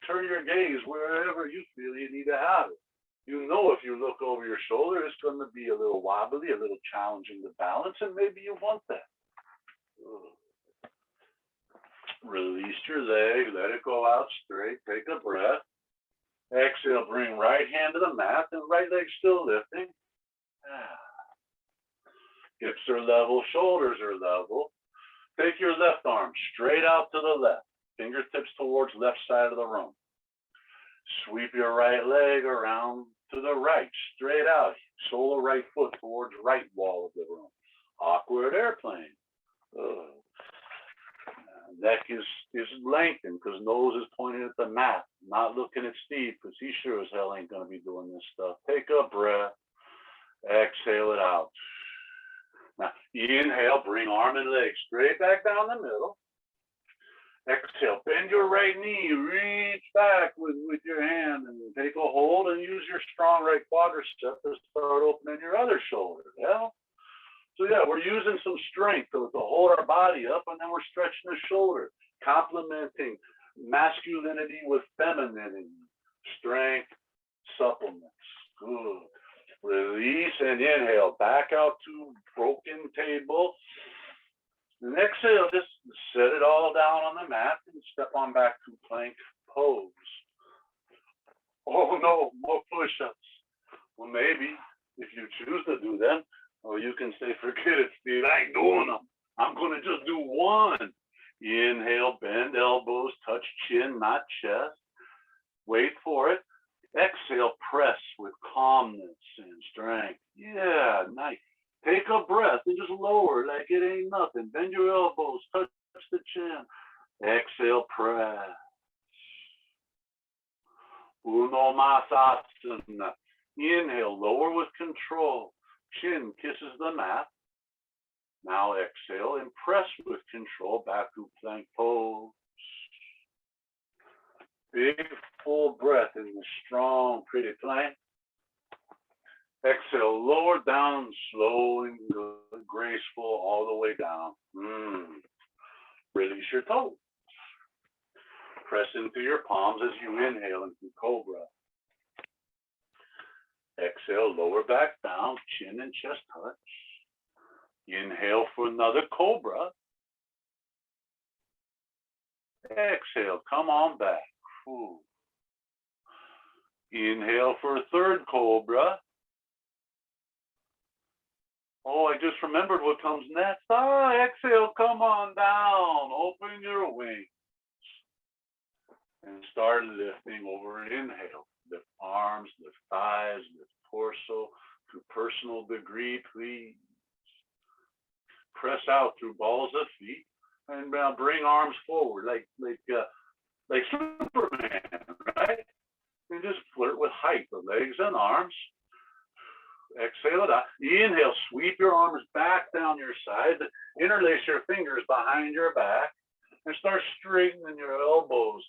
Turn your gaze wherever you feel you need to have it. You know, if you look over your shoulder, it's going to be a little wobbly, a little challenging to balance, and maybe you want that. Release your leg, let it go out straight, take a breath. Exhale, bring right hand to the mat and right leg still lifting. Hips are level, shoulders are level. Take your left arm straight out to the left, fingertips towards left side of the room. Sweep your right leg around to the right, straight out, sole of right foot towards right wall of the room. Awkward airplane. Neck is lengthened because nose is pointing at the mat, not looking at Steve because he sure as hell ain't going to be doing this stuff. Take a breath, exhale it out. Now, inhale, bring arm and leg straight back down the middle. Exhale, bend your right knee, reach back with your hand and take a hold and use your strong right quadricep to start opening your other shoulder. Yeah. So yeah, we're using some strength to hold our body up, and then we're stretching the shoulder, complementing masculinity with femininity, strength, supplements. Good. Release and inhale, back out to broken table. And exhale, just set it all down on the mat and step on back to plank pose. Oh no, more push-ups. Well, maybe if you choose to do them, or you can say, forget it, Steve, I ain't doing them. I'm going to just do one. Inhale, bend elbows, touch chin, not chest. Wait for it. Exhale, press with calmness and strength. Yeah, nice. Take a breath and just lower like it ain't nothing. Bend your elbows, touch the chin. Exhale, press. Uno más asana. Inhale, lower with control. Chin kisses the mat. Now exhale and press with control back to plank pose. Big full breath in the strong, pretty plank. Exhale, lower down, slow and good, graceful, all the way down. Release your toes. Press into your palms as you inhale into cobra. Exhale, lower back down, chin and chest touch. Inhale for another cobra. Exhale, come on back. Ooh. Inhale for a third cobra. Oh, I just remembered what comes next. Exhale, come on down. Open your wings. And start lifting over an inhale. Lift arms, lift thighs, lift torso to personal degree, please. Press out through balls of feet and bring arms forward like Superman, right? And just flirt with height, the legs and arms. Exhale it out. Inhale, sweep your arms back down your side. Interlace your fingers behind your back and start straightening your elbows.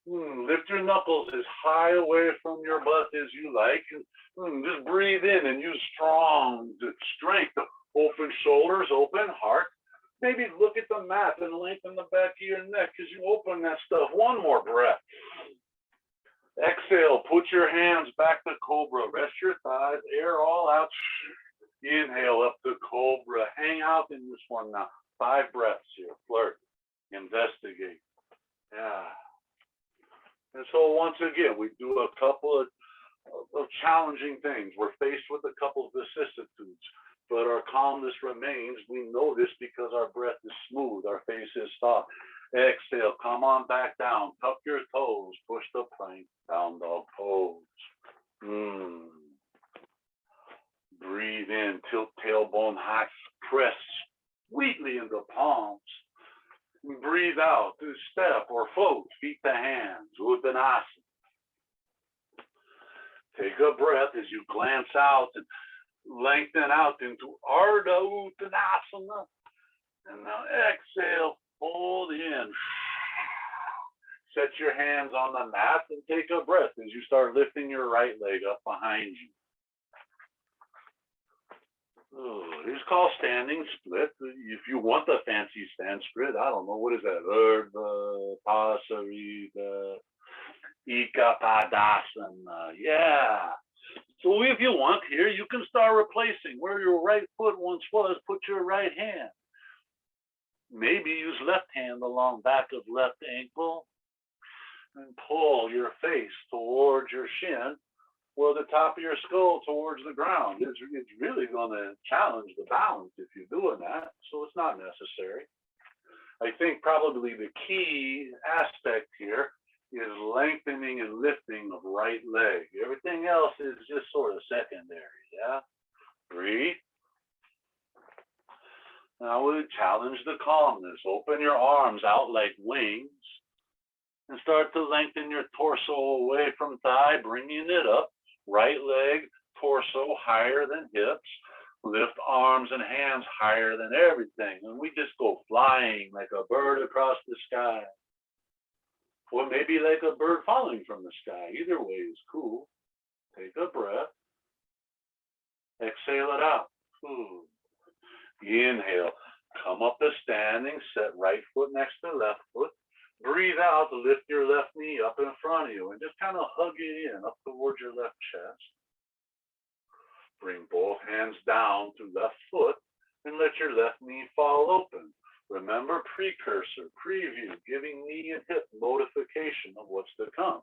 Lift your knuckles as high away from your butt as you like. And just breathe in and use strong strength. Open shoulders, open heart. Maybe look at the mat and lengthen the back of your neck as you open that stuff. One more breath. Exhale, put your hands back to cobra. Rest your thighs, air all out. Inhale up to cobra. Hang out in this one now. 5 breaths here. Flirt. Investigate. Yeah. And so once again, we do a couple of challenging things. We're faced with a couple of vicissitudes, but our calmness remains. We know this because our breath is smooth. Our face is soft. Exhale, come on back down. Tuck your toes. Push the plank. Down dog pose. Breathe in. Tilt tailbone high. Press sweetly into palms. Breathe out. Do step or float. Feet to hands. Uttanasana. Take a breath as you glance out and lengthen out into Ardha Uttanasana. And now exhale. Hold in. Set your hands on the mat and take a breath as you start lifting your right leg up behind you. Oh, it's called standing split. If you want the fancy stand split, I don't know, what is that? Pasarita, Ikapadasana. Yeah. So if you want here, you can start replacing where your right foot once was, put your right hand. Maybe use left hand along back of left ankle and pull your face towards your shin or the top of your skull towards the ground. It's really going to challenge the balance if you're doing that, so it's not necessary. I think probably the key aspect here is lengthening and lifting of right leg. Everything else is just sort of secondary, yeah? Breathe. Now we challenge the calmness. Open your arms out like wings and start to lengthen your torso away from thigh, bringing it up. Right leg, torso higher than hips. Lift arms and hands higher than everything. And we just go flying like a bird across the sky. Or maybe like a bird falling from the sky. Either way is cool. Take a breath. Exhale it out. Inhale. Come up to standing. Set right foot next to left foot. Breathe out to lift your left knee up in front of you and just kind of hug it in up towards your left chest. Bring both hands down to left foot and let your left knee fall open. Remember precursor, preview, giving knee and hip notification of what's to come.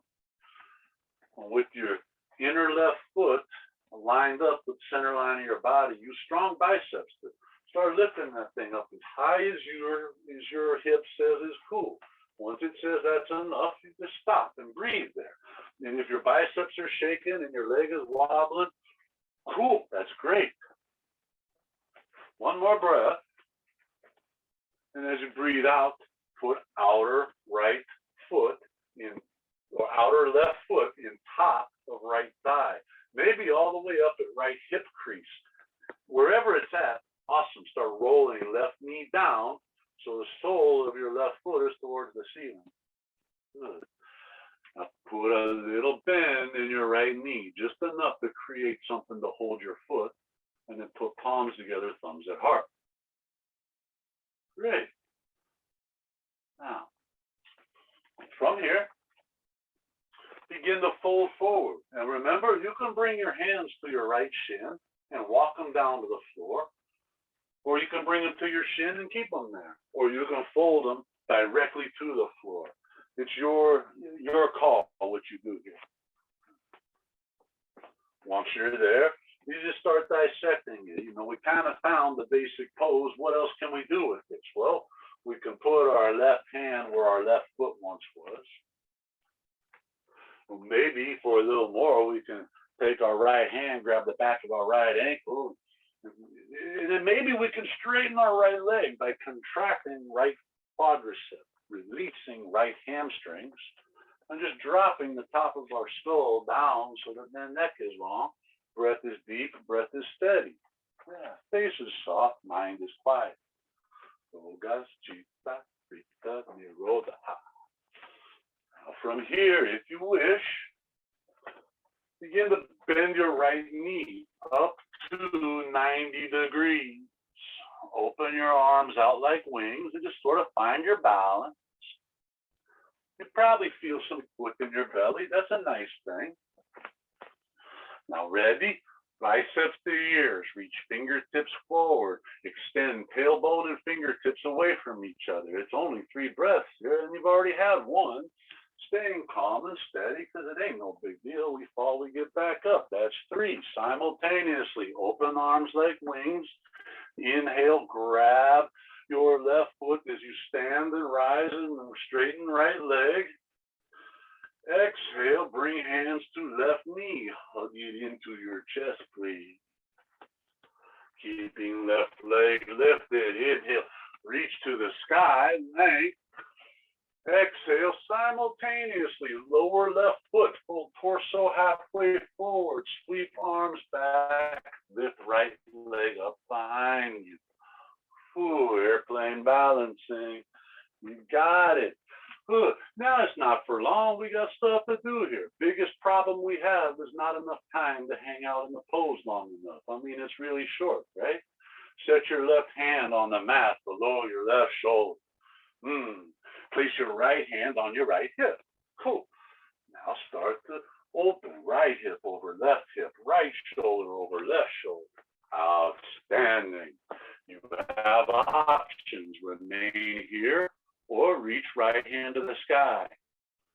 And with your inner left foot lined up with the center line of your body, use strong biceps to start lifting that thing up as high as your hip says is cool. Once it says that's enough, you just stop and breathe there. And if your biceps are shaking and your leg is wobbling, cool, that's great. One more breath. And as you breathe out, put outer right foot in, or outer left foot in top of right thigh. Maybe all the way up at right hip crease. Wherever it's at, awesome. Start rolling left knee down. So the sole of your left foot is towards the ceiling. Good. Now put a little bend in your right knee, just enough to create something to hold your foot, and then put palms together, thumbs at heart. Great. Now, from here, begin to fold forward. And remember, you can bring your hands to your right shin and walk them down to the floor. Or you can bring them to your shin and keep them there. Or you can fold them directly to the floor. It's your call on what you do here. Once you're there, you just start dissecting it. You know, we kind of found the basic pose. What else can we do with this? Well, we can put our left hand where our left foot once was. Well, maybe for a little more, we can take our right hand, grab the back of our right ankle, and then maybe we can straighten our right leg by contracting right quadricep, releasing right hamstrings, and just dropping the top of our skull down so that the neck is long. Breath is deep, breath is steady. Yeah, face is soft, mind is quiet. Now from here, if you wish, begin to bend your right knee up to 90 degrees. Open your arms out like wings and just sort of find your balance. You probably feel some foot in your belly. That's a nice thing. Now ready? Biceps to ears. Reach fingertips forward. Extend tailbone and fingertips away from each other. It's only 3 breaths here, and you've already had one. Staying calm and steady because it ain't no big deal. We fall, we get back up. That's 3. Simultaneously, open arms like wings. Inhale, grab your left foot as you stand and rise and straighten right leg. Exhale, bring hands to left knee. Hug it into your chest, please. Keeping left leg lifted. Inhale, reach to the sky, length. Exhale, simultaneously, lower left foot, full torso halfway forward, sweep arms back, lift right leg up behind you. Ooh, airplane balancing. You got it. Now it's not for long. We got stuff to do here. Biggest problem we have is not enough time to hang out in the pose long enough. I mean, it's really short, right? Set your left hand on the mat below your left shoulder. Place your right hand on your right hip. Cool. Now start to open right hip over left hip, right shoulder over left shoulder. Outstanding. You have options. Remain here or reach right hand to the sky.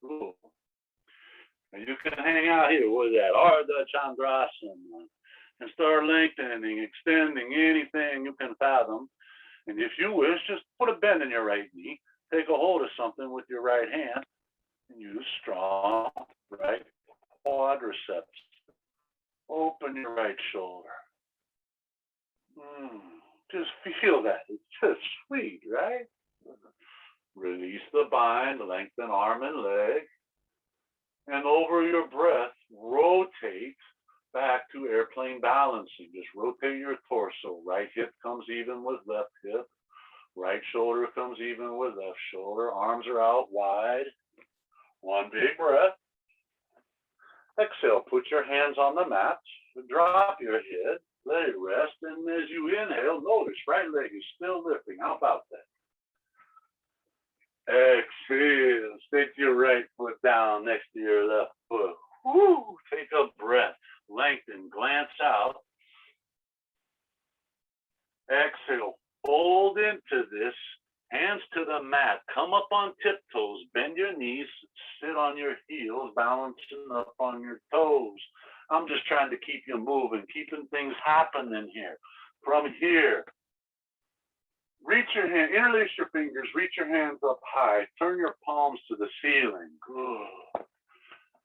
Cool. And you can hang out here with that Ardha Chandrasana and start lengthening, extending anything you can fathom. And if you wish, just put a bend in your right knee, take a hold of something with your right hand, and use strong right quadriceps. Open your right shoulder. Just feel that. It's just sweet, right? Release the bind, lengthen arm and leg. And over your breath, rotate back to airplane balancing. Just rotate your torso. Right hip comes even with left hip. Right shoulder comes even with left shoulder. Arms are out wide. One big breath. Exhale, put your hands on the mat. Drop your head. Let it rest. And as you inhale, notice right leg is still lifting. How about that? Exhale. Stick your right foot down next to your left foot. Woo. Take a breath. Lengthen. Glance out. Exhale. Fold into this. Hands to the mat. Come up on tiptoes. Bend your knees. Sit on your heels. Balancing up on your toes. I'm just trying to keep you moving, keeping things happening here. From here, reach your hand, interlace your fingers, reach your hands up high, turn your palms to the ceiling. Good.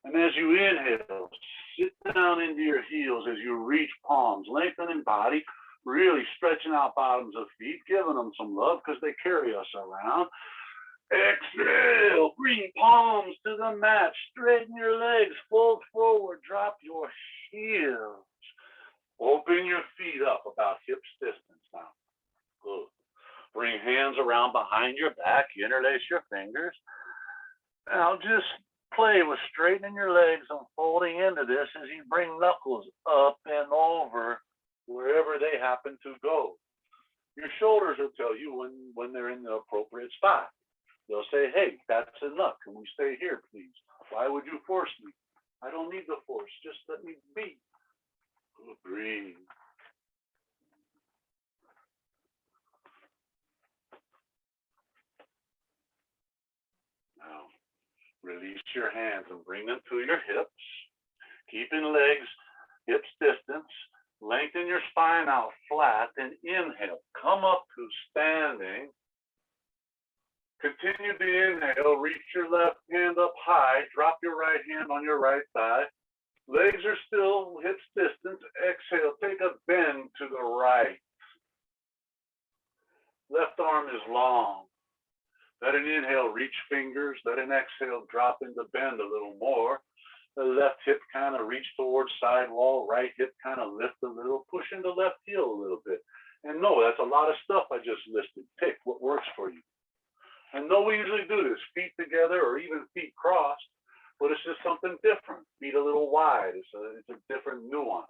And as you inhale, sit down into your heels as you reach palms, lengthening body, really stretching out bottoms of feet, giving them some love because they carry us around. Exhale, bring palms to the mat, straighten your legs, fold forward, drop your heels. Open your feet up about hips distance now. Good. Bring hands around behind your back, interlace your fingers. Now just play with straightening your legs and folding into this as you bring knuckles up and over wherever they happen to go. Your shoulders will tell you when they're in the appropriate spot. They'll say, hey, that's enough. Can we stay here, please? Why would you force me? I don't need the force. Just let me be. Breathe. Now, release your hands and bring them to your hips. Keeping legs, hips distance. Lengthen your spine out flat and inhale. Come up to standing. Continue to inhale, reach your left hand up high, drop your right hand on your right thigh. Legs are still hips distance. Exhale, take a bend to the right. Left arm is long. Let an inhale, reach fingers. Let an exhale, drop into bend a little more. The left hip kind of reach towards side wall, right hip kind of lift a little, push into left heel a little bit. And no, that's a lot of stuff I just listed. Pick what works for you. And no, we usually do this, feet together or even feet crossed, but it's just something different. Feet a little wide, it's a different nuance.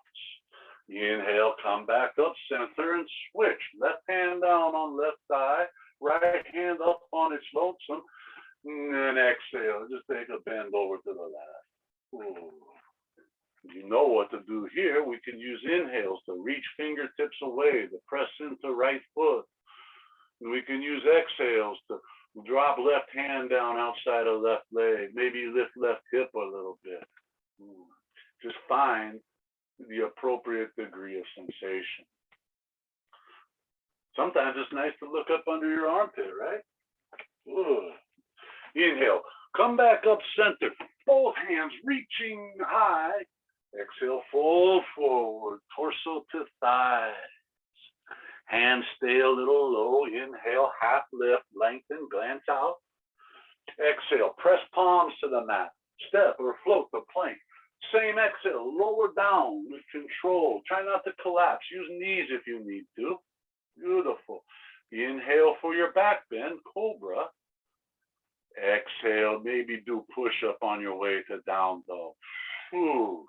Inhale, come back up, center and switch. Left hand down on left thigh, right hand up on its lonesome, and exhale, just take a bend over to the left. Ooh. You know what to do here. We can use inhales to reach fingertips away, to press into right foot. And we can use exhales to drop left hand down outside of left leg, maybe lift left hip a little bit. Just find the appropriate degree of sensation. Sometimes it's nice to look up under your armpit, right? Ooh. Inhale, come back up center, both hands reaching high. Exhale, fold forward, torso to thighs. Hands stay a little low. Inhale, half lift, lengthen, glance out. Exhale, press palms to the mat. Step or float the plank. Same exhale, lower down with control. Try not to collapse. Use knees if you need to. Beautiful. Inhale for your back bend, cobra. exhale, maybe do push-up on your way to down dog. Whoosh.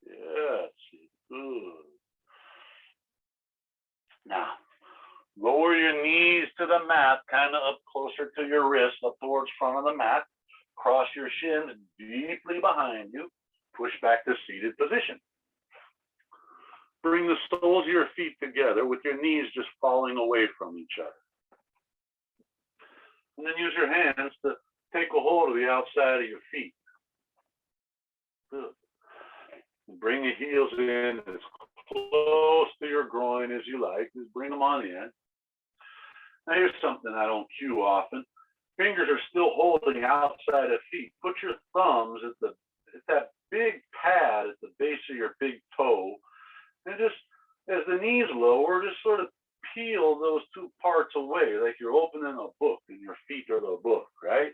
Yes, good. Now, lower your knees to the mat, kind of up closer to your wrist, up towards front of the mat. Cross your shins deeply behind you. Push back to seated position. Bring the soles of your feet together with your knees just falling away from each other. And then use your hands to take a hold of the outside of your feet. Good. Bring your heels in as close to your groin as you like. Just bring them on in. Now here's something I don't cue often. Fingers are still holding outside of feet. Put your thumbs at that big pad at the base of your big toe. And just as the knees lower, just sort of peel those two parts away like you're opening a book and your feet are the book, right?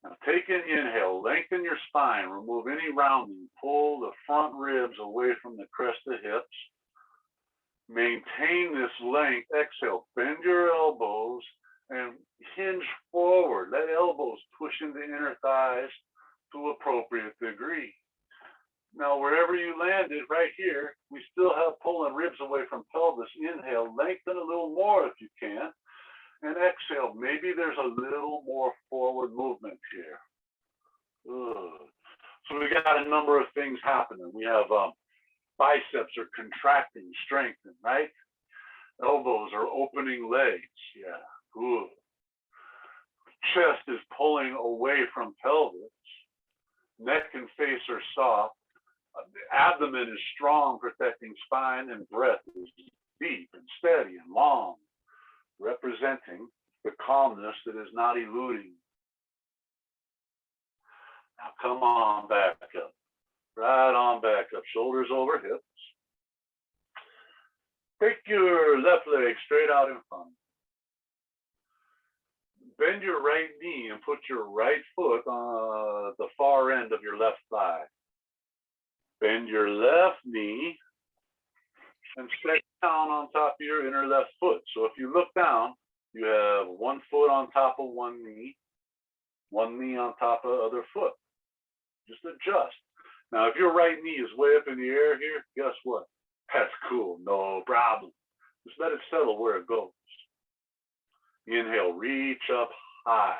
Now take an inhale, lengthen your spine, remove any rounding, pull the front ribs away from the crest of hips. Maintain this length, exhale, bend your elbows and hinge forward. Let elbows push into inner thighs to appropriate degree. Now, wherever you landed, right here, we still have pulling ribs away from pelvis. Inhale, lengthen a little more if you can. And exhale, maybe there's a little more forward movement here. Good. So we got a number of things happening. We have biceps are contracting, strengthening, right? Elbows are opening legs. Yeah, good. Chest is pulling away from pelvis. Neck and face are soft. The abdomen is strong, protecting spine, and breath is deep and steady and long, representing the calmness that is not eluding. Now come on back up. Right on back up. Shoulders over hips. Take your left leg straight out in front. Bend your right knee and put your right foot on the far end of your left thigh. Bend your left knee and stretch down on top of your inner left foot. So if you look down, you have one foot on top of one knee on top of the other foot. Just adjust. Now, if your right knee is way up in the air here, guess what? That's cool, no problem. Just let it settle where it goes. Inhale, reach up high.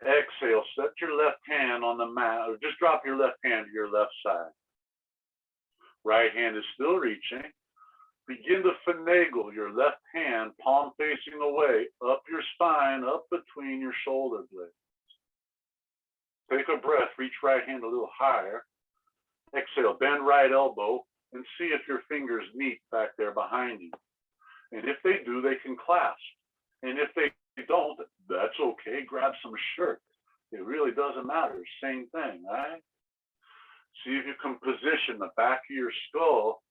Exhale, set your left hand on the mat, or just drop your left hand to your left side. Right hand is still reaching. Begin to finagle your left hand, palm facing away, up your spine, up between your shoulder blades. Take a breath, reach right hand a little higher. Exhale, bend right elbow and see if your fingers meet back there behind you. And if they do, they can clasp. And if they don't, that's okay. Grab some shirt. It really doesn't matter. Same thing, right? See if you can position the back of your skull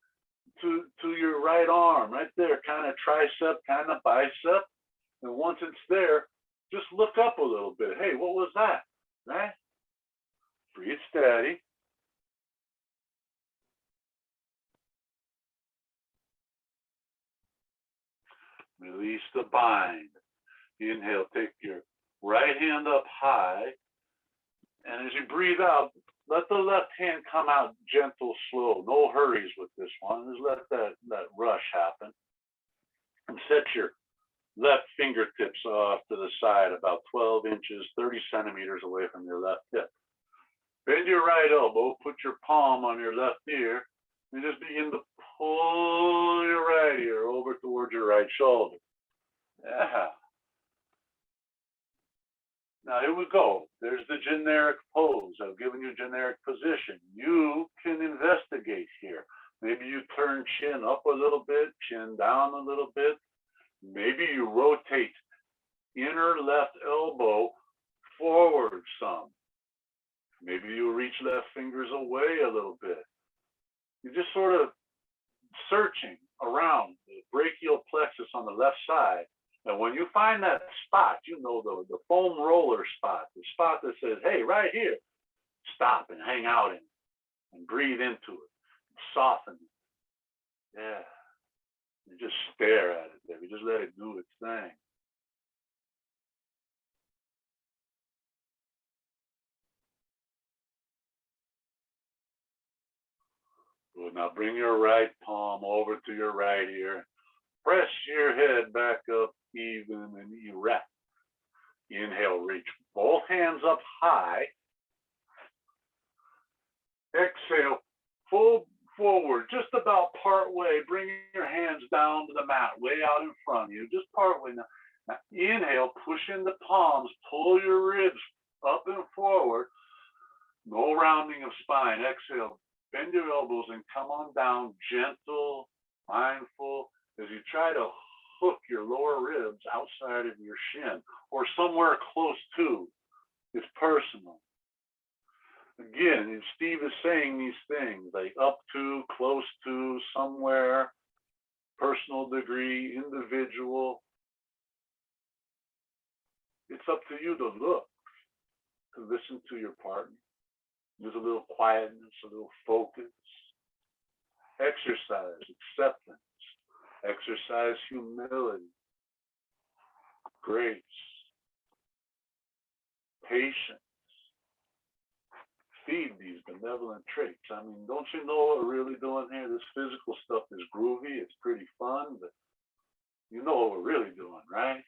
to your right arm, right there, kind of tricep, kind of bicep. And once it's there, just look up a little bit. Hey, what was that? Right? Breathe steady. Release the bind. Inhale, take your right hand up high. And as you breathe out, let the left hand come out gentle, slow. No hurries with this one. Just let that rush happen. And set your left fingertips off to the side, about 12 inches, 30 centimeters away from your left hip. Bend your right elbow, put your palm on your left ear, and just begin to pull your right ear over towards your right shoulder. Yeah. Now here we go. There's the generic pose. I've given you generic position. You can investigate here. Maybe you turn chin up a little bit, chin down a little bit. Maybe you rotate inner left elbow forward some. Maybe you reach left fingers away a little bit. You're just sort of searching around the brachial plexus on the left side. And when you find that spot, you know, the foam roller spot, the spot that says, hey, right here, stop and hang out in it and breathe into it, and soften it. Yeah. You just stare at it there. You just let it do its thing. Good. Now bring your right palm over to your right ear. Press your head back up even and erect. Inhale, reach both hands up high. Exhale, full forward, just about part way. Bring your hands down to the mat, way out in front of you, just part way. Now inhale, push in the palms, pull your ribs up and forward. No rounding of spine. Exhale, bend your elbows and come on down, gentle, mindful, as you try to hook your lower ribs outside of your shin or somewhere close to. It's personal. Again, if Steve is saying these things like up to, close to, somewhere, personal degree, individual, it's up to you to look, to listen to your partner. There's a little quietness, a little focus. Exercise acceptance. Exercise humility. Grace. Patience. Feed these benevolent traits. I mean, don't you know what we're really doing here? This physical stuff is groovy. It's pretty fun, but you know what we're really doing, right?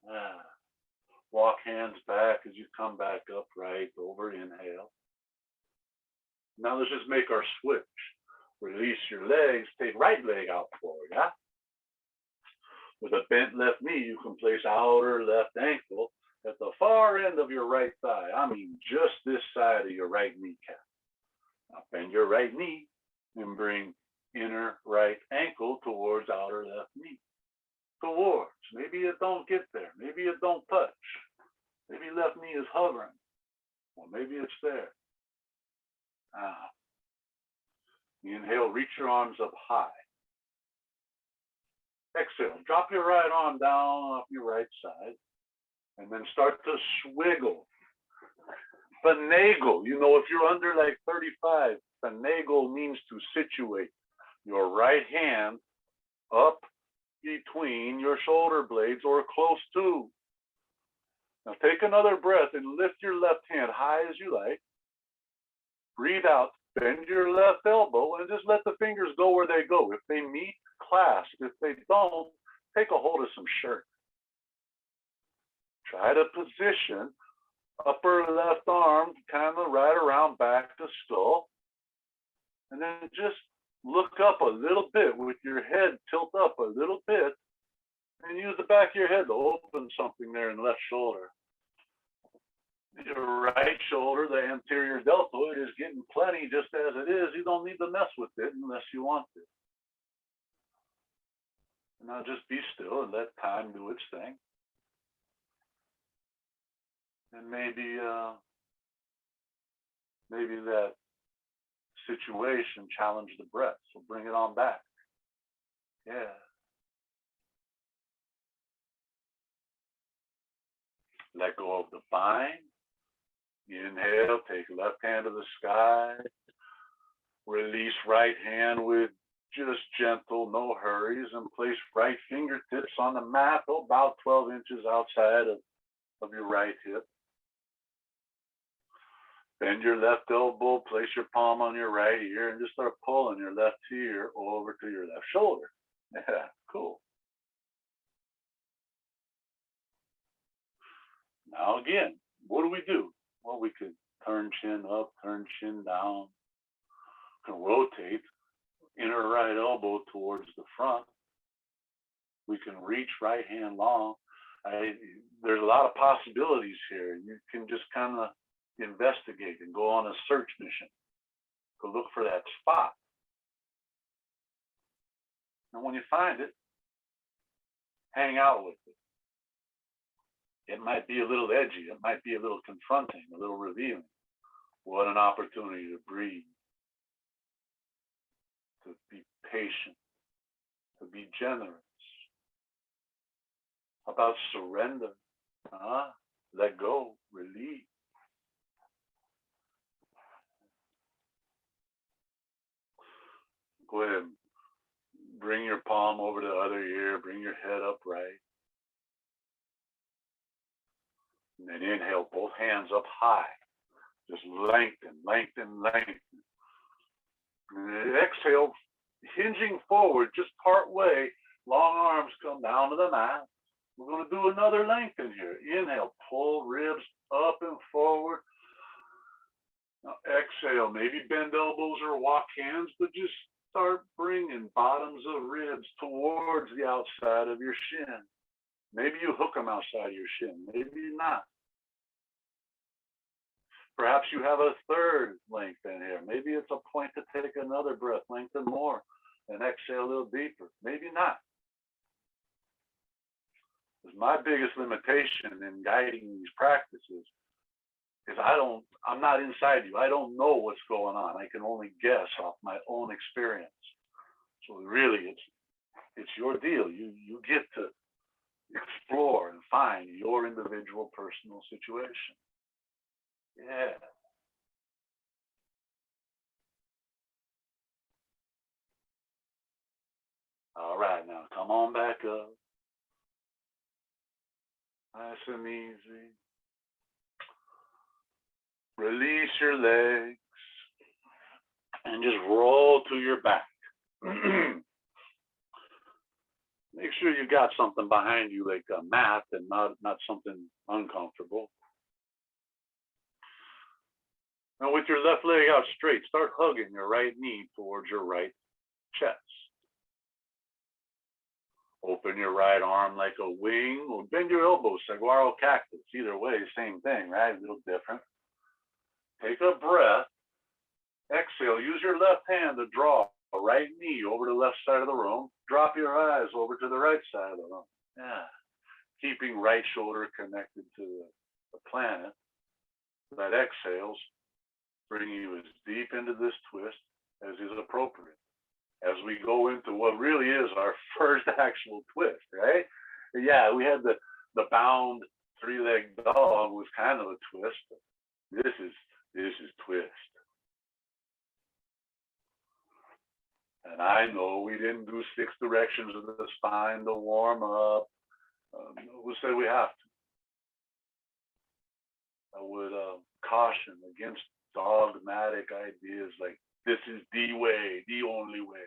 Yeah. Walk hands back as you come back upright, over inhale. Now let's just make our switch. Release your legs, take right leg out forward, yeah? With a bent left knee, you can place outer left ankle at the far end of your right thigh. I mean, just this side of your right kneecap. Now bend your right knee and bring inner right ankle towards outer left knee. Towards. Maybe it don't get there. Maybe it don't touch. Maybe left knee is hovering. Or maybe it's there. Inhale, reach your arms up high. Exhale, drop your right arm down off your right side. And then start to swiggle. Finagle. You know, if you're under like 35, finagle means to situate your right hand up between your shoulder blades or close to. Now take another breath and lift your left hand high as you like. Breathe out, bend your left elbow and just let the fingers go where they go. If they meet, clasp. If they don't, take a hold of some shirt. Try to position upper left arm kind of right around back to skull. And then just look up a little bit with your head tilt up a little bit and use the back of your head to open something there in the left shoulder. Your right shoulder, the anterior deltoid, is getting plenty just as it is. You don't need to mess with it unless you want to. Now just be still and let time do its thing. And maybe that situation challenged the breath, so bring it on back. Yeah. Let go of the bind. Inhale, take left hand to the sky. Release right hand with just gentle, no hurries, and place right fingertips on the mat, about 12 inches outside of your right hip. Bend your left elbow, place your palm on your right ear, and just start pulling your left ear over to your left shoulder. Yeah, cool. Now again, what do we do? Well, we could turn chin up, turn chin down. We can rotate inner right elbow towards the front. We can reach right hand long. There's a lot of possibilities here. You can just kind of investigate and go on a search mission. Go look for that spot. And when you find it, hang out with it. It might be a little edgy. It might be a little confronting, a little revealing. What an opportunity to breathe, to be patient, to be generous. How about surrender? Let go, release. Go ahead and bring your palm over to the other ear, bring your head upright. And then inhale, both hands up high. Just lengthen, lengthen, lengthen. Exhale, hinging forward, just part way. Long arms come down to the mat. We're going to do another lengthen here. Inhale, pull ribs up and forward. Now exhale, maybe bend elbows or walk hands, but just start bringing bottoms of ribs towards the outside of your shin. Maybe you hook them outside of your shin, maybe not. Perhaps you have a third lengthen here. Maybe it's a point to take another breath, lengthen more, and exhale a little deeper. Maybe not. Because my biggest limitation in guiding these practices is I'm not inside you. I don't know what's going on. I can only guess off my own experience. So really, it's your deal. You get to explore and find your individual personal situation. Yeah. All right, now come on back up. Nice and easy. Release your legs and just roll to your back. Make sure you got something behind you like a mat and not something uncomfortable. Now with your left leg out straight, start hugging your right knee towards your right chest. Open your right arm like a wing, or bend your elbows, saguaro cactus. Either way, same thing, right? A little different. Take a breath. Exhale. Use your left hand to draw a right knee over the left side of the room. Drop your eyes over to the right side of the room. Yeah. Keeping right shoulder connected to the planet. That exhales, bring you as deep into this twist as is appropriate. As we go into what really is our first actual twist, right? Yeah, we had the bound three-legged dog was kind of a twist. But this is twist. And I know we didn't do 6 directions of the spine to warm up. Who said we have to? I would caution against dogmatic ideas like this is the way, the only way.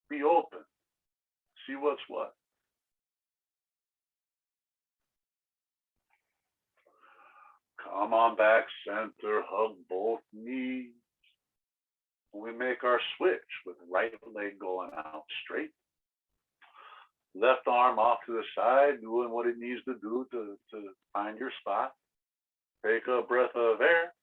Be open. See what's what. Come on back, center, hug both knees. We make our switch with right leg going out straight. Left arm off to the side, doing what it needs to do to find your spot. Take a breath of air.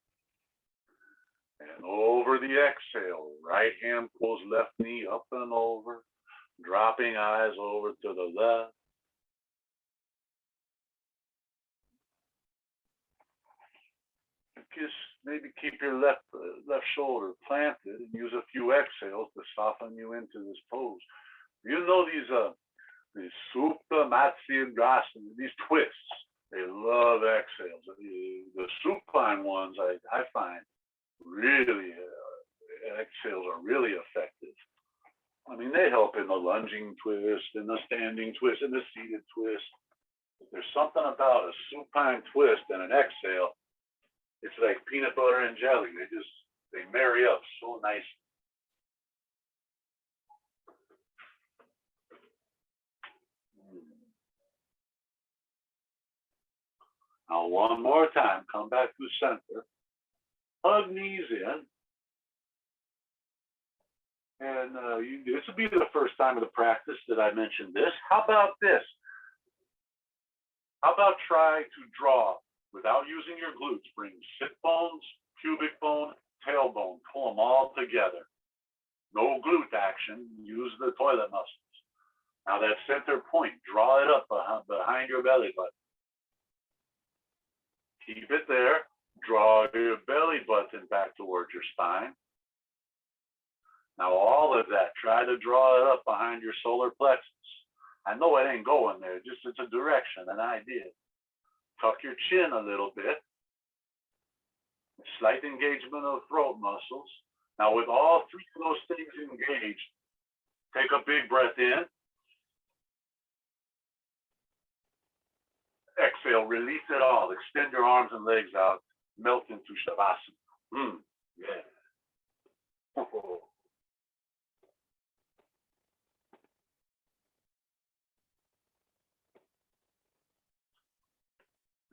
And over the exhale, right hand pulls left knee up and over, dropping eyes over to the left. Just maybe keep your left shoulder planted and use a few exhales to soften you into this pose. You know these supta, matsi, and grasana, these twists, they love exhales. The supine ones I find really exhales are really effective. I mean, they help in the lunging twist and the standing twist and the seated twist. But there's something about a supine twist and an exhale. It's like peanut butter and jelly. They marry up so nicely. Now one more time, come back to center. Hug knees in. And this will be the first time of the practice that I mentioned this. How about this? How about try to draw without using your glutes? Bring sit bones, pubic bone, tailbone. Pull them all together. No glute action. Use the toilet muscles. Now that center point, draw it up behind your belly button. Keep it there. Draw your belly button back towards your spine. Now all of that, try to draw it up behind your solar plexus. I know it ain't going there, just it's a direction, an idea. Tuck your chin a little bit. Slight engagement of throat muscles. Now with all 3 of those things engaged, take a big breath in. Exhale, release it all. Extend your arms and legs out. Melt into Shavasana. Yeah.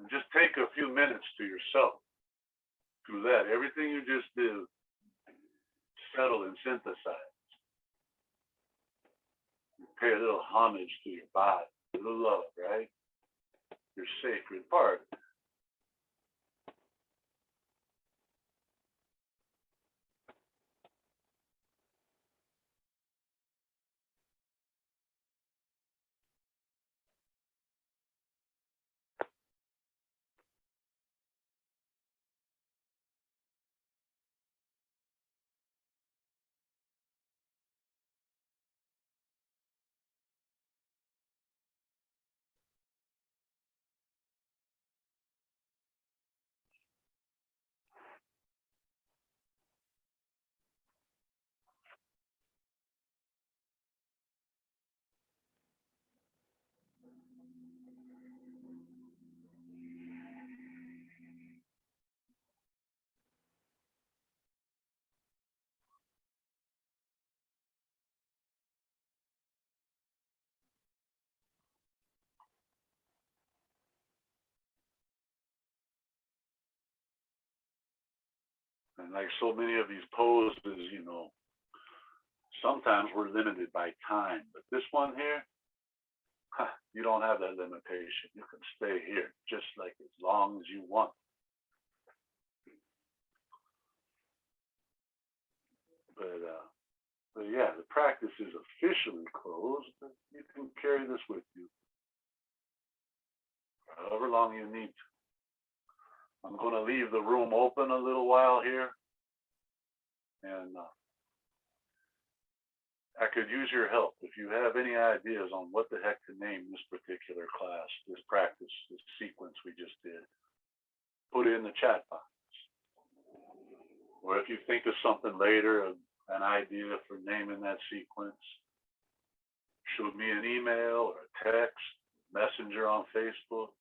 And just take a few minutes to yourself. Do that. Everything you just did, settle and synthesize. Pay a little homage to your body, a little love, right? Your sacred part. And like so many of these poses, you know, sometimes we're limited by time, but this one here, you don't have that limitation. You can stay here just like as long as you want. But yeah, the practice is officially closed, but you can carry this with you for however long you need to. I'm going to leave the room open a little while here, and I could use your help if you have any ideas on what the heck to name this particular class, this practice, this sequence we just did. Put it in the chat box. Or if you think of something later, an idea for naming that sequence, shoot me an email or a text, messenger on Facebook.